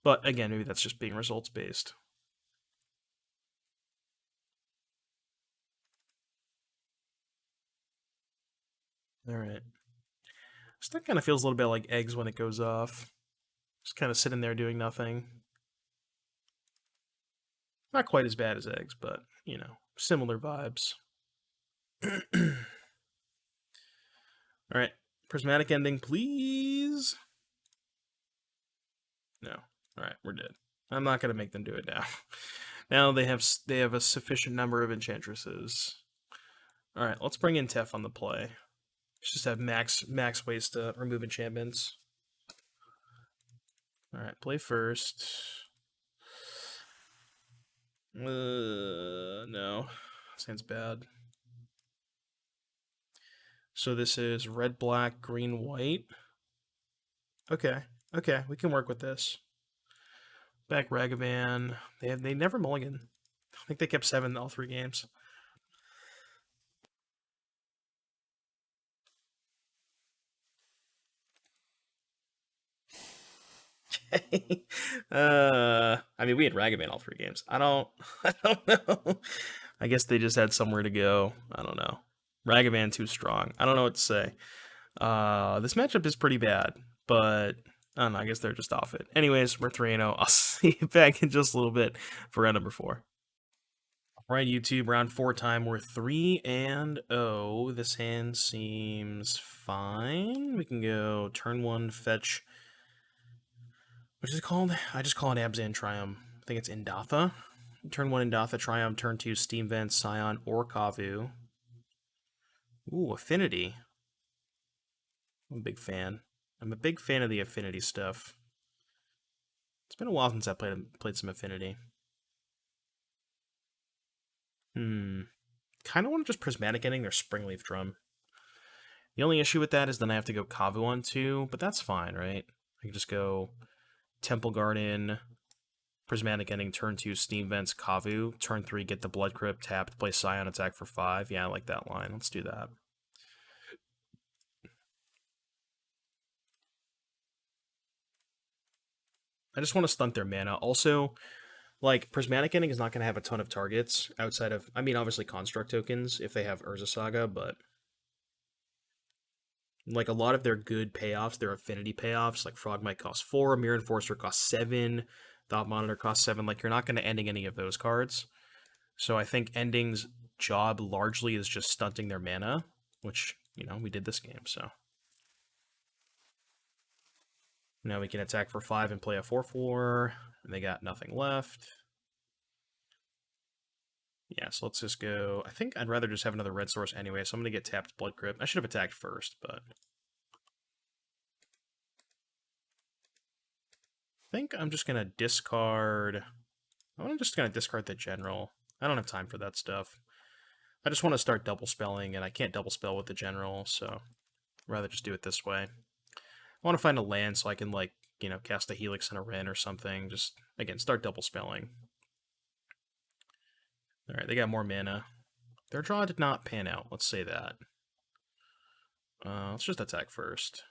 But again, maybe that's just being results based. Alright. That kind of feels a little bit like eggs when it goes off. Just kind of sitting there doing nothing. Not quite as bad as eggs, but, you know, similar vibes. Alright. Prismatic Ending, please. No. Alright, we're dead. I'm not going to make them do it now. Now they have a sufficient number of Enchantresses. Alright, let's bring in Tef on the play. Let's just have max ways to remove enchantments. Alright, play first. No. Sounds bad. So this is red, black, green, white. Okay, we can work with this. Back Ragavan. They never mulligan. I think they kept 7 all 3 games. I mean, we had Ragavan all 3 games. I don't know. I guess they just had somewhere to go. I don't know. Ragavan too strong. I don't know what to say. This matchup is pretty bad, but I don't know. I guess they're just off it. Anyways, we're 3-0. I'll see you back in just a little bit for round number 4. All right, YouTube, round 4 time. We're 3-0. This hand seems fine. We can go turn 1, fetch. What is it called? I just call it Abzan Triumph. I think it's Indatha. Turn 1 Indatha Triumph, turn 2 Steam Vent, Scion, or Kavu. Ooh, Affinity. I'm a big fan. I'm a big fan of the Affinity stuff. It's been a while since I played some Affinity. Kind of want to just Prismatic Ending their Springleaf Drum. The only issue with that is then I have to go Kavu on 2, but that's fine, right? I can just go Temple Garden, Prismatic Ending, turn 2, Steam Vents, Kavu, turn 3, get the Blood Crypt, tapped, play Scion, attack for 5. Yeah, I like that line. Let's do that. I just want to stunt their mana. Also, like, Prismatic Ending is not going to have a ton of targets outside of, I mean, obviously Construct tokens if they have Urza Saga, but like a lot of their good payoffs, their affinity payoffs, like Frog might cost 4, Mirror Enforcer costs 7, Thought Monitor costs 7. Like, you're not going to ending any of those cards. So I think Ending's job largely is just stunting their mana, which, you know, we did this game, so. Now we can attack for 5 and play a 4/4, and they got nothing left. Yeah, so let's just go. I think I'd rather just have another red source anyway, so I'm going to get tapped Blood Crypt. I should have attacked first, but I think I'm just going to discard. I'm just going to discard the general. I don't have time for that stuff. I just want to start double spelling, and I can't double spell with the general, so I'd rather just do it this way. I want to find a land so I can, like, you know, cast a Helix and a Wren or something. Just, again, start double spelling. Alright, they got more mana. Their draw did not pan out, let's say that. Let's just attack first.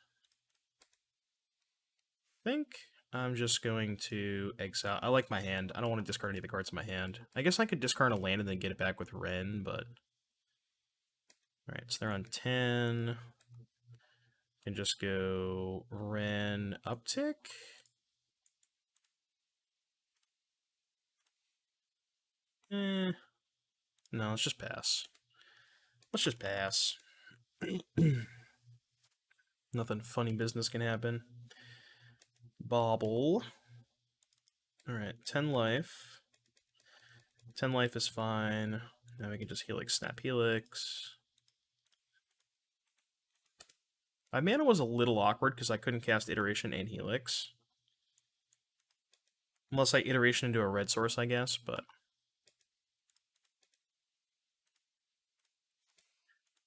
I think I'm just going to exile. I like my hand. I don't want to discard any of the cards in my hand. I guess I could discard a land and then get it back with Wren, but... Alright, so they're on 10. Can just go Wren uptick. No, let's just pass. Let's just pass. Nothing funny business can happen. Bobble. Alright, 10 life. 10 life is fine. Now we can just Helix, Snap Helix. My mana was a little awkward because I couldn't cast Iteration and Helix. Unless I Iteration into a red source, I guess, but...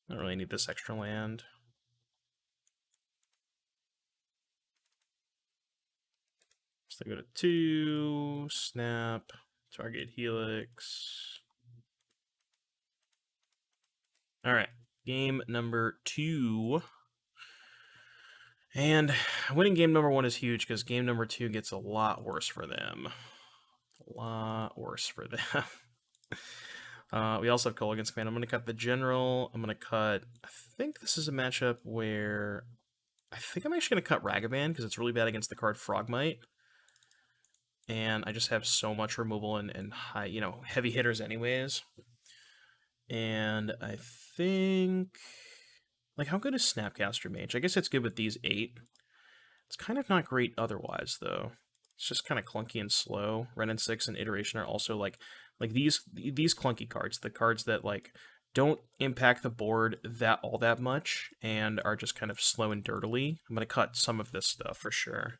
I don't really need this extra land. So they go to 2, Snap, target Helix. Alright, game number 2. And winning game number 1 is huge because game number 2 gets a lot worse for them. A lot worse for them. We also have Kolaghan's Command. I'm going to cut the General. I'm going to cut... I think this is a matchup where... I think I'm actually going to cut Ragavan because it's really bad against the card Frogmite. And I just have so much removal and high, you know, heavy hitters anyways. And I think... Like, how good is Snapcaster Mage? I guess it's good with these 8. It's kind of not great otherwise, though. It's just kind of clunky and slow. Ren and 6 and Iteration are also, like these clunky cards. The cards that, like, don't impact the board all that much and are just kind of slow and dirtily. I'm going to cut some of this stuff for sure.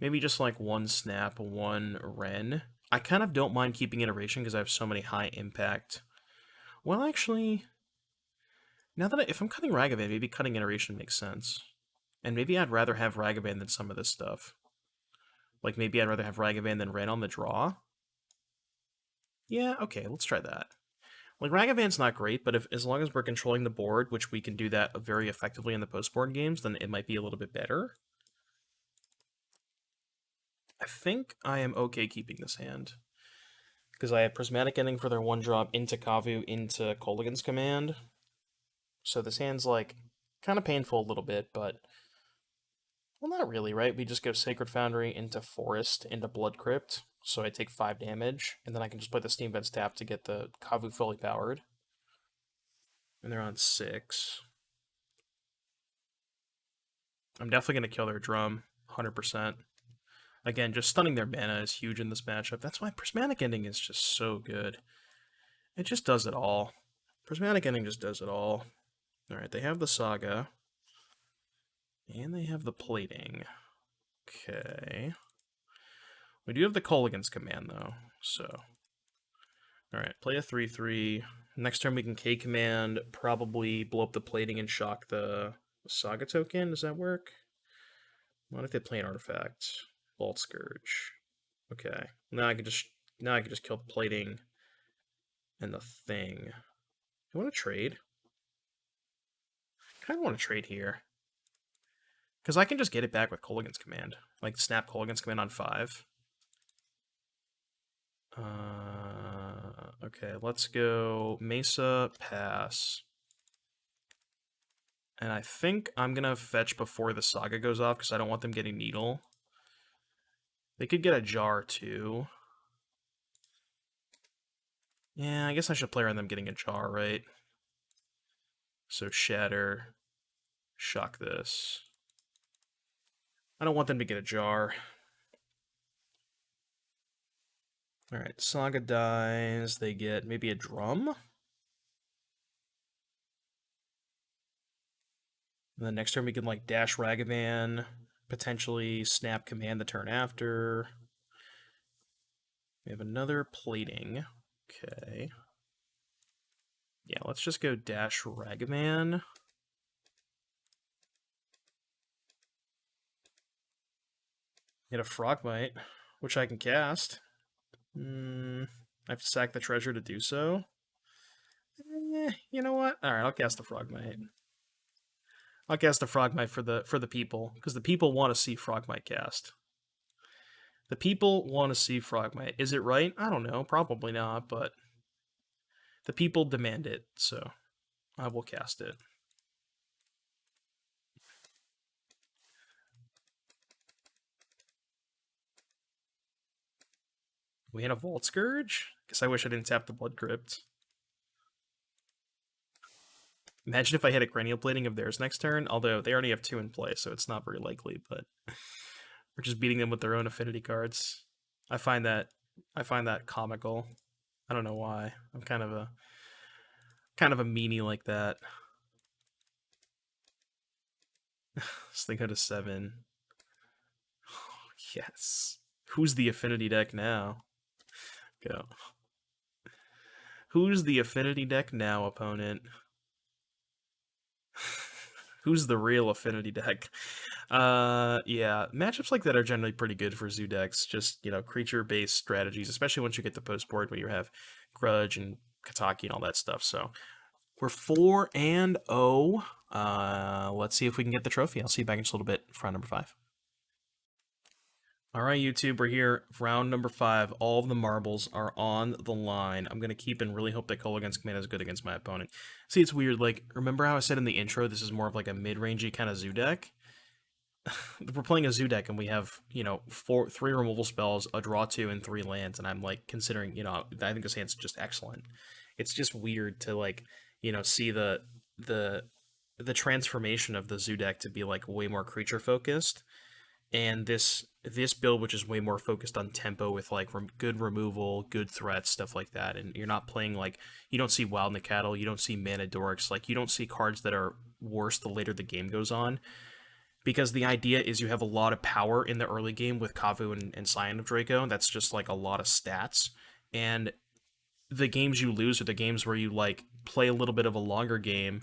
Maybe just, like, 1 Snap, 1 Ren. I kind of don't mind keeping Iteration because I have so many high impact. Well, actually... Now that if I'm cutting Ragavan, maybe cutting Iteration makes sense. And maybe I'd rather have Ragavan than some of this stuff. Like, maybe I'd rather have Ragavan than Ren on the draw? Yeah, okay, let's try that. Like, Ragavan's not great, but as long as we're controlling the board, which we can do that very effectively in the post-board games, then it might be a little bit better. I think I am okay keeping this hand. Because I have Prismatic Ending for their 1-drop into Kavu, into Kolaghan's Command. So this hand's, like, kind of painful a little bit, but... Well, not really, right? We just go Sacred Foundry into Forest, into Blood Crypt, so I take 5 damage, and then I can just play the Steam Vents tap to get the Kavu fully powered. And they're on 6. I'm definitely going to kill their drum, 100%. Again, just stunning their mana is huge in this matchup. That's why Prismatic Ending is just so good. It just does it all. Prismatic Ending just does it all. Alright, they have the Saga. And they have the Plating. Okay. We do have the Kolaghan's Command, though, so... Alright, play a 3-3. Next turn we can K-Command, probably blow up the Plating and shock the Saga token. Does that work? What if they play an artifact? Vault Scourge. Okay. Now I can just kill the Plating and the thing. I want to trade. I kind of want to trade here. Because I can just get it back with Kolaghan's Command. Like, snap Kolaghan's Command on 5. Okay, let's go Mesa, pass. And I think I'm going to fetch before the Saga goes off, because I don't want them getting Needle. They could get a Jar, too. Yeah, I guess I should play around them getting a Jar, right? So Shatter, shock this. I don't want them to get a Jar. Alright, Saga dies, they get maybe a Drum? And then next turn we can, like, dash Ragavan, potentially snap Command the turn after. We have another Plating. Okay. Yeah, let's just go dash Ragavan. Get a Frogmite, which I can cast. I have to sack the treasure to do so. You know what? Alright, I'll cast the Frogmite. I'll cast the Frogmite for the people, because the people want to see Frogmite cast. The people want to see Frogmite. Is it right? I don't know. Probably not, but the people demand it, so I will cast it. We had a Vault Scourge? Guess I wish I didn't tap the Blood Crypt. Imagine if I had a Cranial Plating of theirs next turn, although they already have 2 in play, so it's not very likely, but we're just beating them with their own affinity cards. I find that comical. I don't know why. I'm kind of a meanie like that. So they go to 7. Oh, yes. Who's the affinity deck now? Go. Who's the affinity deck now, opponent? Who's the real affinity deck? Yeah, matchups like that are generally pretty good for zoo decks. Just, you know, creature-based strategies, especially once you get to post-board when you have Grudge and Kataki and all that stuff. So we're 4-0. Let's see if we can get the trophy. I'll see you back in just a little bit for round number 5. All right, YouTube, we're here. Round number 5. All of the marbles are on the line. I'm going to keep and really hope that Kolaghan's Command is good against my opponent. See, it's weird. Like, remember how I said in the intro this is more of like a mid-rangey kind of zoo deck? We're playing a zoo deck and we have, you know, 3 removal spells, a draw 2, and 3 lands, and I'm, like, considering, you know, I think this hand's just excellent. It's just weird to, like, you know, see the transformation of the zoo deck to be, like, way more creature-focused. And this build, which is way more focused on tempo with, like, good removal, good threats, stuff like that. And you're not playing, like, you don't see Wild Nacatl, you don't see Mana Dorks, like, you don't see cards that are worse the later the game goes on. Because the idea is you have a lot of power in the early game with Kavu and Scion of Draco. That's just, like, a lot of stats. And the games you lose are the games where you, like, play a little bit of a longer game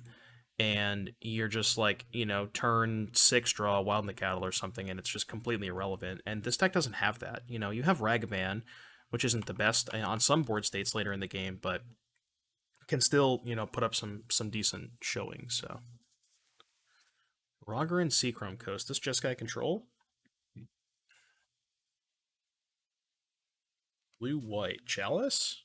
and you're just like, you know, turn 6 draw Wild Nacatl or something, and it's just completely irrelevant. And this deck doesn't have that. You know, you have Ragavan, which isn't the best on some board states later in the game, but can still, you know, put up some decent showing. So Roger and Seachrome Coast. This Jeskai control? Blue-white. Chalice?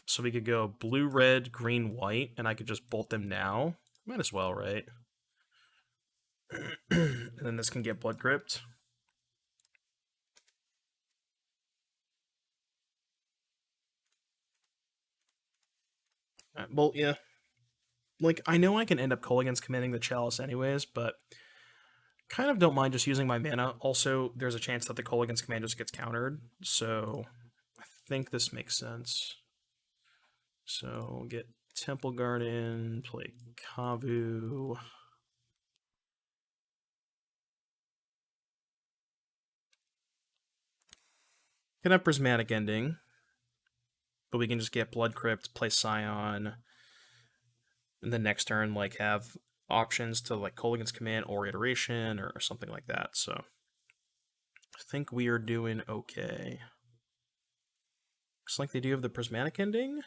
So we could go blue, red, green, white, and I could just bolt them now. Might as well, right? And then this can get Blood Crypt. Well, yeah. Like, I know I can end up Kolaghan's commanding the Chalice anyways, but kind of don't mind just using my mana. Also, there's a chance that the Kolaghan's command just gets countered, so I think this makes sense. So, get Temple Garden, play Kavu. Can have Prismatic Ending, but we can just get Blood Crypt, play Scion, and then next turn, like, have options to, like, Kolaghan's Command or Iteration or something like that, so I think we are doing okay. Looks like they do have the Prismatic Ending.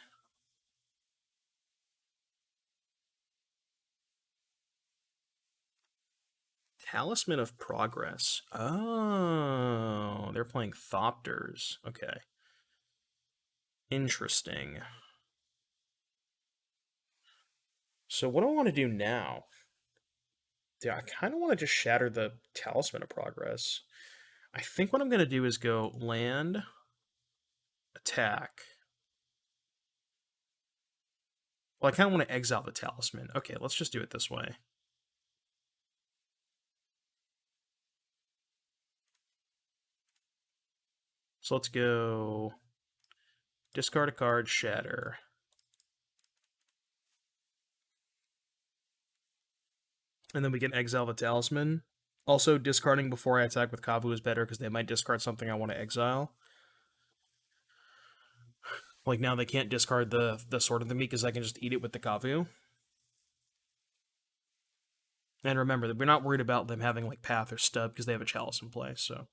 Talisman of Progress. Oh, they're playing Thopters. Okay. Interesting. So what do I want to do now? Yeah, I kind of want to just shatter the Talisman of Progress. I think what I'm going to do is go land, attack. Well, I kind of want to exile the Talisman. Okay, let's just do it this way. So let's go discard a card, shatter. And then we can exile the Talisman. Also, discarding before I attack with Kavu is better because they might discard something I want to exile. Like now they can't discard the Sword of the Meek because I can just eat it with the Kavu. And remember that we're not worried about them having like Path or Stub because they have a Chalice in play, so.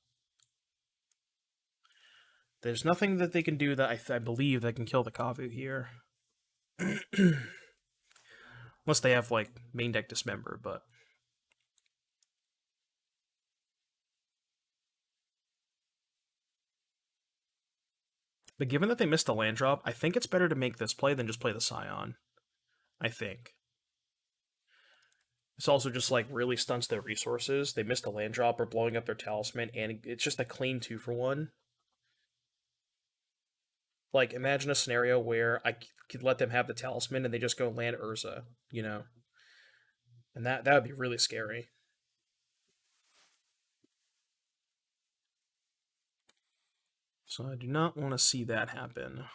There's nothing that they can do that I believe that can kill the Kavu here. Unless they have like main deck Dismember, but. But given that they missed a land drop, I think it's better to make this play than just play the Scion. I think. This also just like really stunts their resources. They missed a land drop or blowing up their Talisman, and it's just a clean 2-for-1. Like, imagine a scenario where I could let them have the Talisman and they just go land Urza, you know? And that would be really scary. So I do not want to see that happen.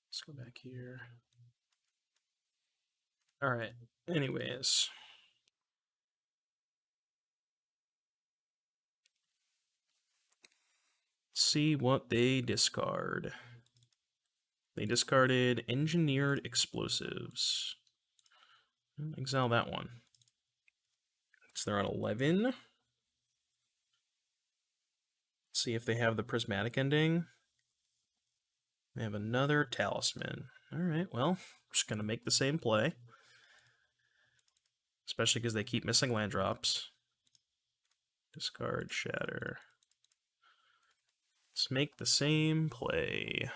Let's go back here. Alright, anyways. Let's see what they discard. They discarded Engineered Explosives. Exile that one. So they're on 11. Let's see if they have the Prismatic Ending. They have another Talisman. Alright, well, I'm just going to make the same play. Especially because they keep missing land drops. Discard, shatter. Let's make the same play. I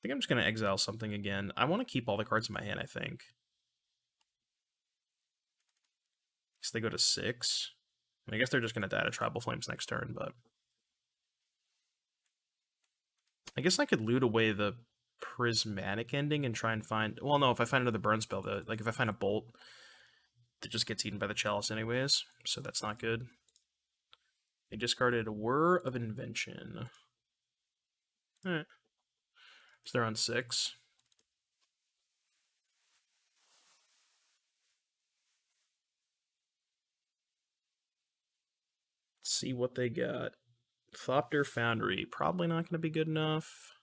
think I'm just going to exile something again. I want to keep all the cards in my hand, I think. So they go to 6. I guess they're just going to die to Tribal Flames next turn, but... I guess I could loot away the Prismatic Ending and try and find... Well, no, if I find another burn spell, like if I find a bolt, it just gets eaten by the Chalice anyways, so that's not good. They discarded a Whir of Invention. Alright. So they're on 6. Let's see what they got. Thopter Foundry. Probably not going to be good enough.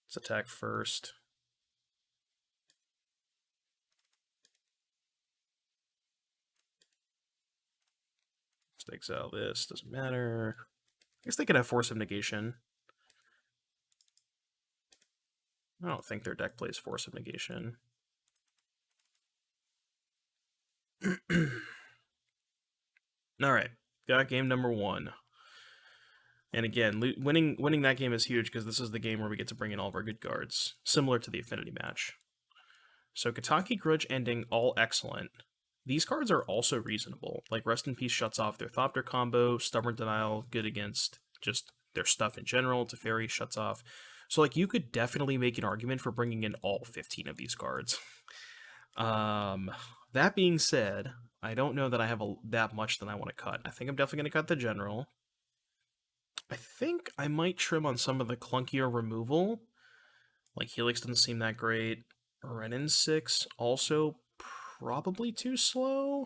Let's attack first. Just exile this. Doesn't matter. I guess they could have Force of Negation. I don't think their deck plays Force of Negation. Alright. Got game number 1. And again, winning that game is huge because this is the game where we get to bring in all of our good cards, similar to the Affinity match. So Kataki Grudge ending, all excellent. These cards are also reasonable. Like Rest in Peace shuts off their Thopter combo, Stubborn Denial, good against just their stuff in general, Teferi shuts off. So like you could definitely make an argument for bringing in all 15 of these cards. That being said, I don't know that I have that much that I want to cut. I think I'm definitely going to cut the general. I think I might trim on some of the clunkier removal. Like Helix doesn't seem that great. Renin 6 also probably too slow.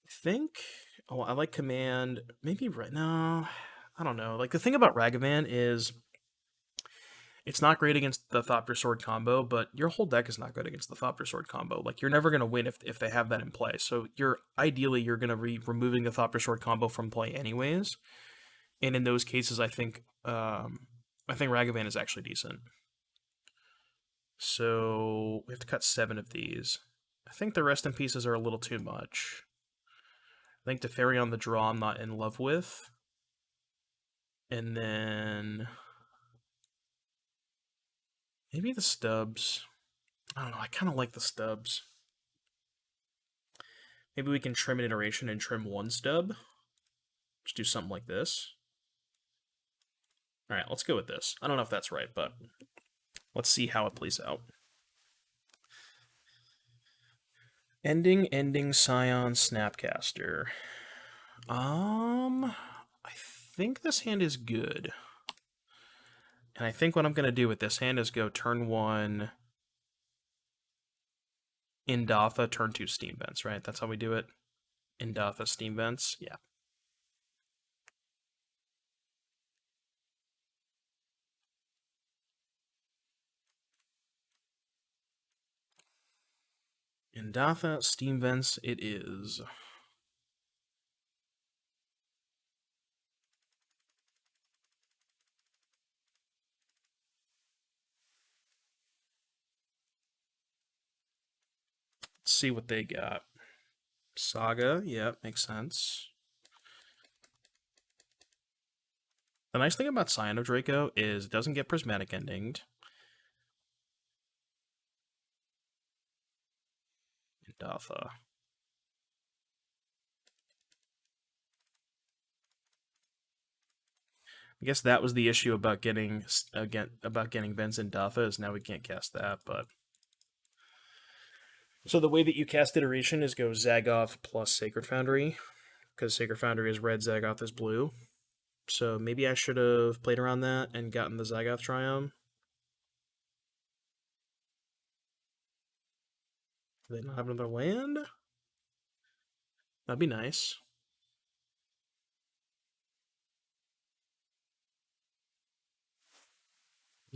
I think. Oh, I like Command. Maybe right now. I don't know. Like the thing about Ragavan is it's not great against the Thopter Sword combo, but your whole deck is not good against the Thopter Sword combo. Like you're never gonna win if they have that in play. So ideally you're gonna be removing the Thopter Sword combo from play anyways. And in those cases, I think Ragavan is actually decent. So we have to cut 7 of these. I think the Rest in Pieces are a little too much. I think Teferi on the draw I'm not in love with. And then maybe the stubs. I don't know, I kind of like the stubs. Maybe we can trim an iteration and trim 1 stub. Just do something like this. Alright, let's go with this. I don't know if that's right, but let's see how it plays out. Ending, Scion, Snapcaster. I think this hand is good. And I think what I'm going to do with this hand is go turn 1 Indatha, turn 2 Steam Vents, right? That's how we do it? Indatha, Steam Vents? Yeah. Indatha, Steam Vents it is. Let's see what they got. Saga, yeah, makes sense. The nice thing about Scion of Draco is it doesn't get prismatic endinged. Indatha. I guess that was the issue about getting Vents Indatha is now we can't cast that, but so the way that you cast Iteration is go Zagoth plus Sacred Foundry, because Sacred Foundry is red, Zagoth is blue. So maybe I should have played around that and gotten the Zagoth Triumph. Do they not have another land? That'd be nice.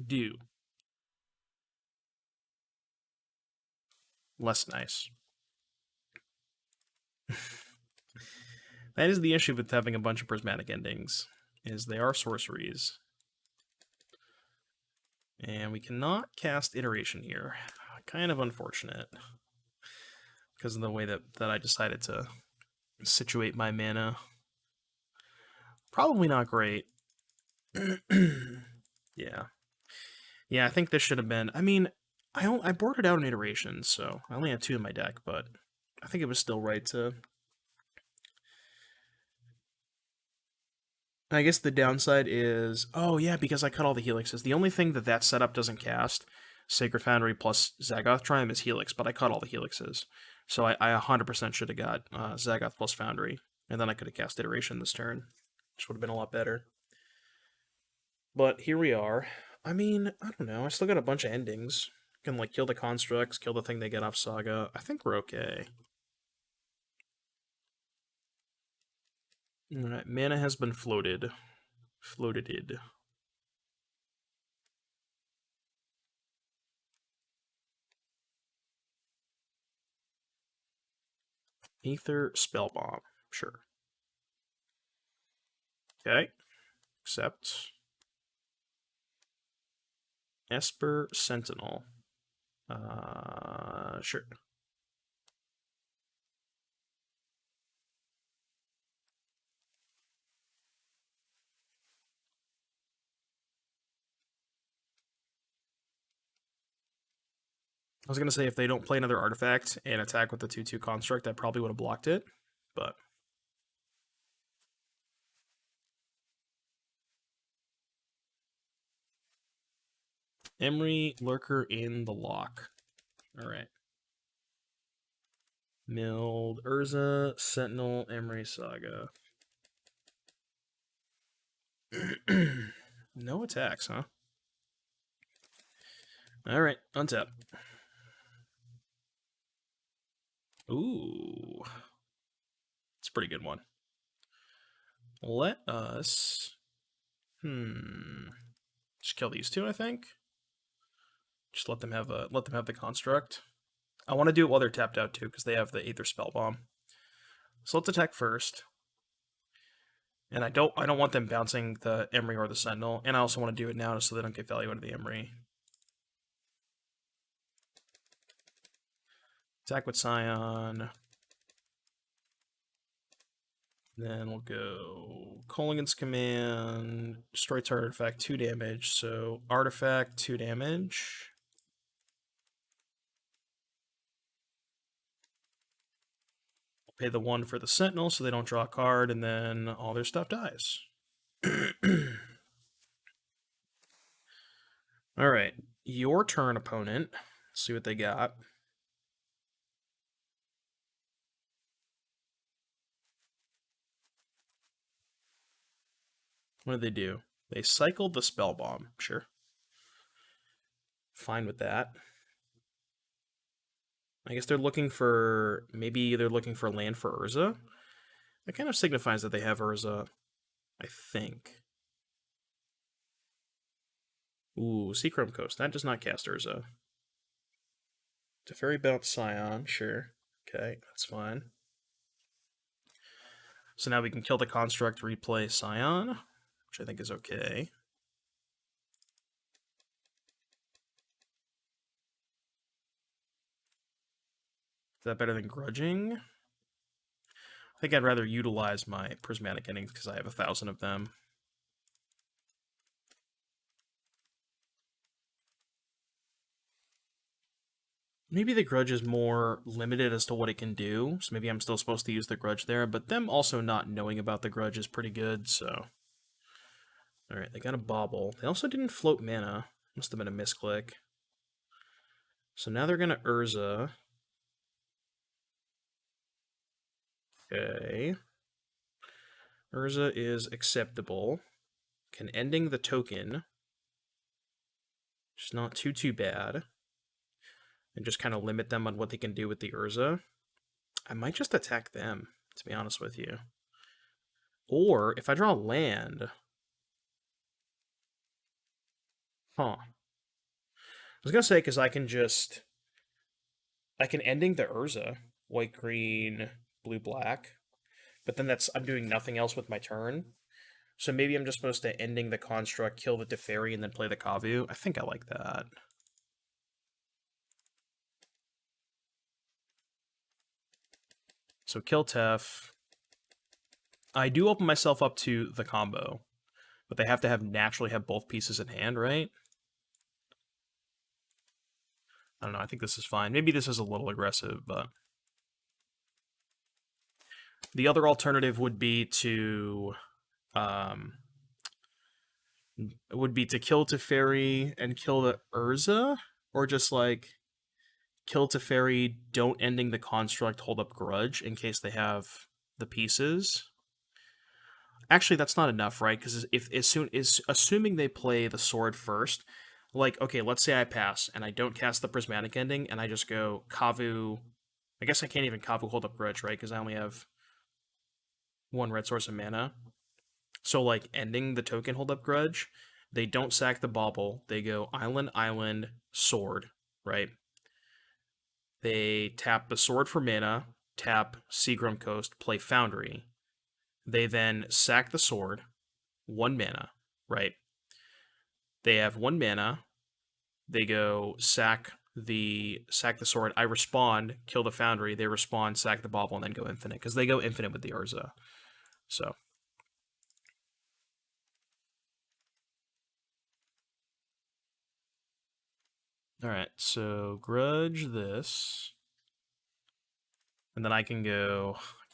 Do. Less nice. That is the issue with having a bunch of prismatic endings, is they are sorceries. And we cannot cast Iteration here. Kind of unfortunate. Because of the way that I decided to situate my mana. Probably not great. Yeah. Yeah, I think this should have been... I mean, I boarded out an Iteration, so I only had 2 in my deck, but I think it was still right to... I guess the downside is... Oh, yeah, because I cut all the Helixes. The only thing that setup doesn't cast, Sacred Foundry plus Zagoth Triumph, is Helix, but I cut all the Helixes. So I 100% should have got Zagoth plus Foundry, and then I could have cast Iteration this turn, which would have been a lot better. But here we are. I mean, I don't know. I still got a bunch of endings. Can, like, kill the constructs, kill the thing they get off Saga. I think we're okay. Alright, mana has been floated. Floated. Aether Spellbomb. Sure. Okay. Accept. Esper Sentinel. Sure. was going to say if they don't play another artifact and attack with the 2/2 construct, I probably would have blocked it, but... Emery, Lurker in the lock. Alright. Milled, Urza, Sentinel, Emery, Saga. No attacks, huh? Alright, untap. Ooh. It's a pretty good one. Let us... Just kill these two, I think. Just let them have the construct. I want to do it while they're tapped out too, because they have the Aether Spell Bomb. So let's attack first. And I don't want them bouncing the Emery or the Sentinel, and I also want to do it now so they don't get value out of the Emery. Attack with Scion. Then we'll go Kolaghan's Command, destroy target artifact, 2 damage. So artifact, 2 damage. Pay the 1 for the Sentinel so they don't draw a card, and then all their stuff dies. Alright, your turn, opponent. Let's see what they got. What did they do? They cycled the Spell Bomb. Sure. Fine with that. I guess they're looking for... Maybe they're looking for land for Urza? That kind of signifies that they have Urza, I think. Ooh, Seachrome Coast. That does not cast Urza. Teferi Bounce Scion. Sure. Okay, that's fine. So now we can kill the construct, replay Scion, which I think is okay. Is that better than Grudging? I think I'd rather utilize my Prismatic Endings because I have 1,000 of them. Maybe the Grudge is more limited as to what it can do, so maybe I'm still supposed to use the Grudge there, but them also not knowing about the Grudge is pretty good, so... Alright, they got a Bauble. They also didn't float mana. Must have been a misclick. So now they're going to Urza. Okay. Urza is acceptable. Can ending the token. Which is not too bad. And just kind of limit them on what they can do with the Urza. I might just attack them, to be honest with you. Or, if I draw land... Huh. I was going to say, because I can ending the Urza. White, green, blue, black. But then I'm doing nothing else with my turn. So maybe I'm just supposed to ending the construct, kill the Teferi, and then play the Kavu. I think I like that. So kill Tef. I do open myself up to the combo, but they have to naturally have both pieces in hand, right? I don't know, I think this is fine. Maybe this is a little aggressive, but... The other alternative would be to... kill Teferi and kill the Urza, or just, like... Kill Teferi, don't ending the construct, hold up Grudge in case they have the pieces. Actually, that's not enough, right? Because assuming they play the sword first, like, okay, let's say I pass and I don't cast the Prismatic Ending and I just go Kavu. I guess I can't even Kavu hold up Grudge, right? Because I only have 1 red source of mana. So, like, ending the token hold up Grudge, they don't sack the Bauble. They go Island, Sword, right? They tap the Sword for mana, tap Seagram Coast, play Foundry. They then sack the Sword, 1 mana, right? They have 1 mana. They go sack the Sword. I respond, kill the Foundry. They respond, sack the Bauble, and then go infinite, because they go infinite with the Urza. So... Alright, so Grudge this. And then I can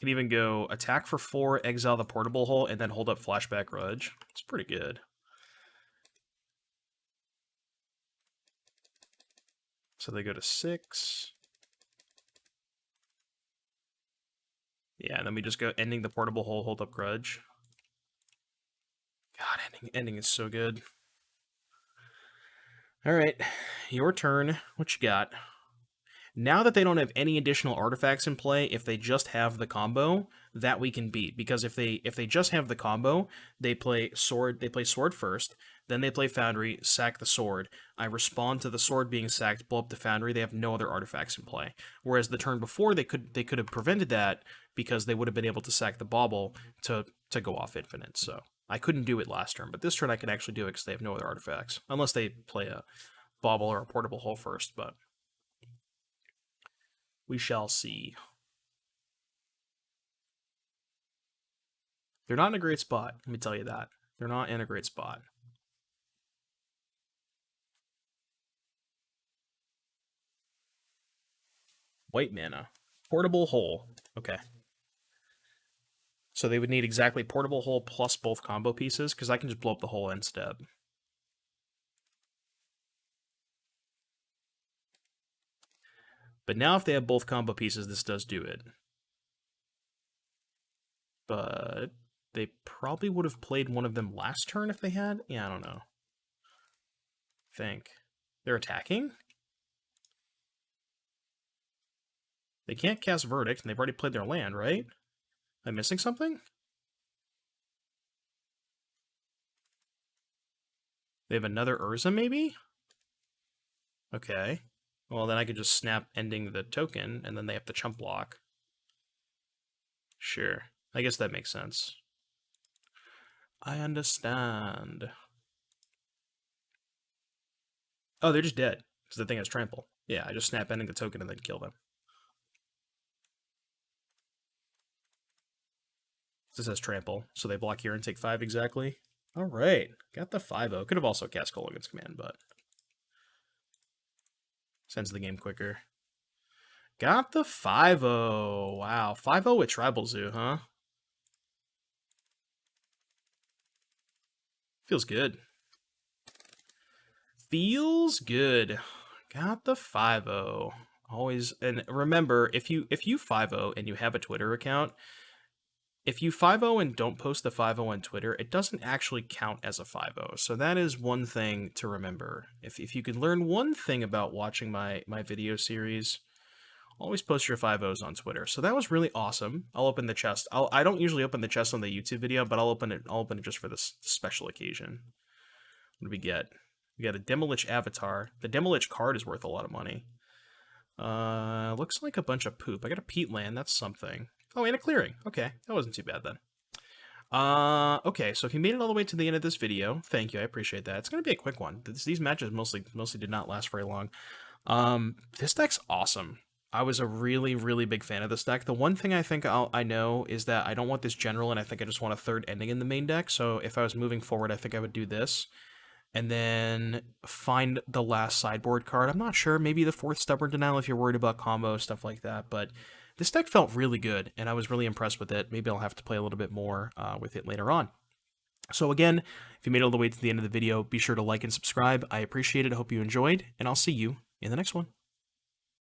even go attack for 4, exile the portable hole, and then hold up Flashback Grudge. It's pretty good. So they go to 6. Yeah, and then we just go ending the portable hole, hold up Grudge. God, ending is so good. Alright, your turn. What you got? Now that they don't have any additional artifacts in play, if they just have the combo, that we can beat. Because if they just have the combo, they play sword first, then they play foundry, sack the sword. I respond to the sword being sacked, blow up the foundry. They have no other artifacts in play. Whereas the turn before, they could have prevented that because they would have been able to sack the bauble to go off infinite. So I couldn't do it last turn, but this turn I can actually do it because they have no other artifacts, unless they play a bauble or a portable hole first. But we shall see. They're not in a great spot, let me tell you that. They're not in a great spot. White mana. Portable hole. Okay. So they would need exactly portable hole plus both combo pieces, because I can just blow up the hole instead. But now if they have both combo pieces, this does do it. But they probably would have played one of them last turn if they had? Yeah, I don't know. I think. They're attacking? They can't cast Verdict, and they've already played their land, right? Am I missing something? They have another Urza, maybe? Okay. Well, then I could just snap ending the token, and then they have to chump block. Sure. I guess that makes sense. I understand. Oh, they're just dead, because the thing has trample. Yeah, I just snap ending the token and then kill them. This has trample, so they block here and take 5 exactly. Alright, got the 5-0. Could have also cast Kolaghan's Command, but sends the game quicker. Got the 5-0. Wow, 5-0 with Tribal Zoo, huh? Feels good. Feels good. Got the 5-0. Always, and remember, if you 5-0 and you have a Twitter account, if you 5-0 and don't post the 5-0 on Twitter, it doesn't actually count as a 5-0. So that is one thing to remember. If you can learn one thing about watching my video series, always post your 5-0s on Twitter. So that was really awesome. I'll open the chest. I don't usually open the chest on the YouTube video, but I'll open it just for this special occasion. What do we get? We got a Demolich avatar. The Demolich card is worth a lot of money. Looks like a bunch of poop. I got a peat land. That's something. Oh, and a clearing. Okay, that wasn't too bad then. Okay, so if you made it all the way to the end of this video, thank you. I appreciate that. It's gonna be a quick one. These matches mostly did not last very long. This deck's awesome. I was a really, really big fan of this deck. The one thing I think I know is that I don't want this general, and I think I just want a third ending in the main deck. So if I was moving forward, I think I would do this. And then find the last sideboard card. I'm not sure. Maybe the 4th Stubborn Denial if you're worried about combos, stuff like that. But this deck felt really good, and I was really impressed with it. Maybe I'll have to play a little bit more with it later on. So again, if you made it all the way to the end of the video, be sure to like and subscribe. I appreciate it. I hope you enjoyed, and I'll see you in the next one.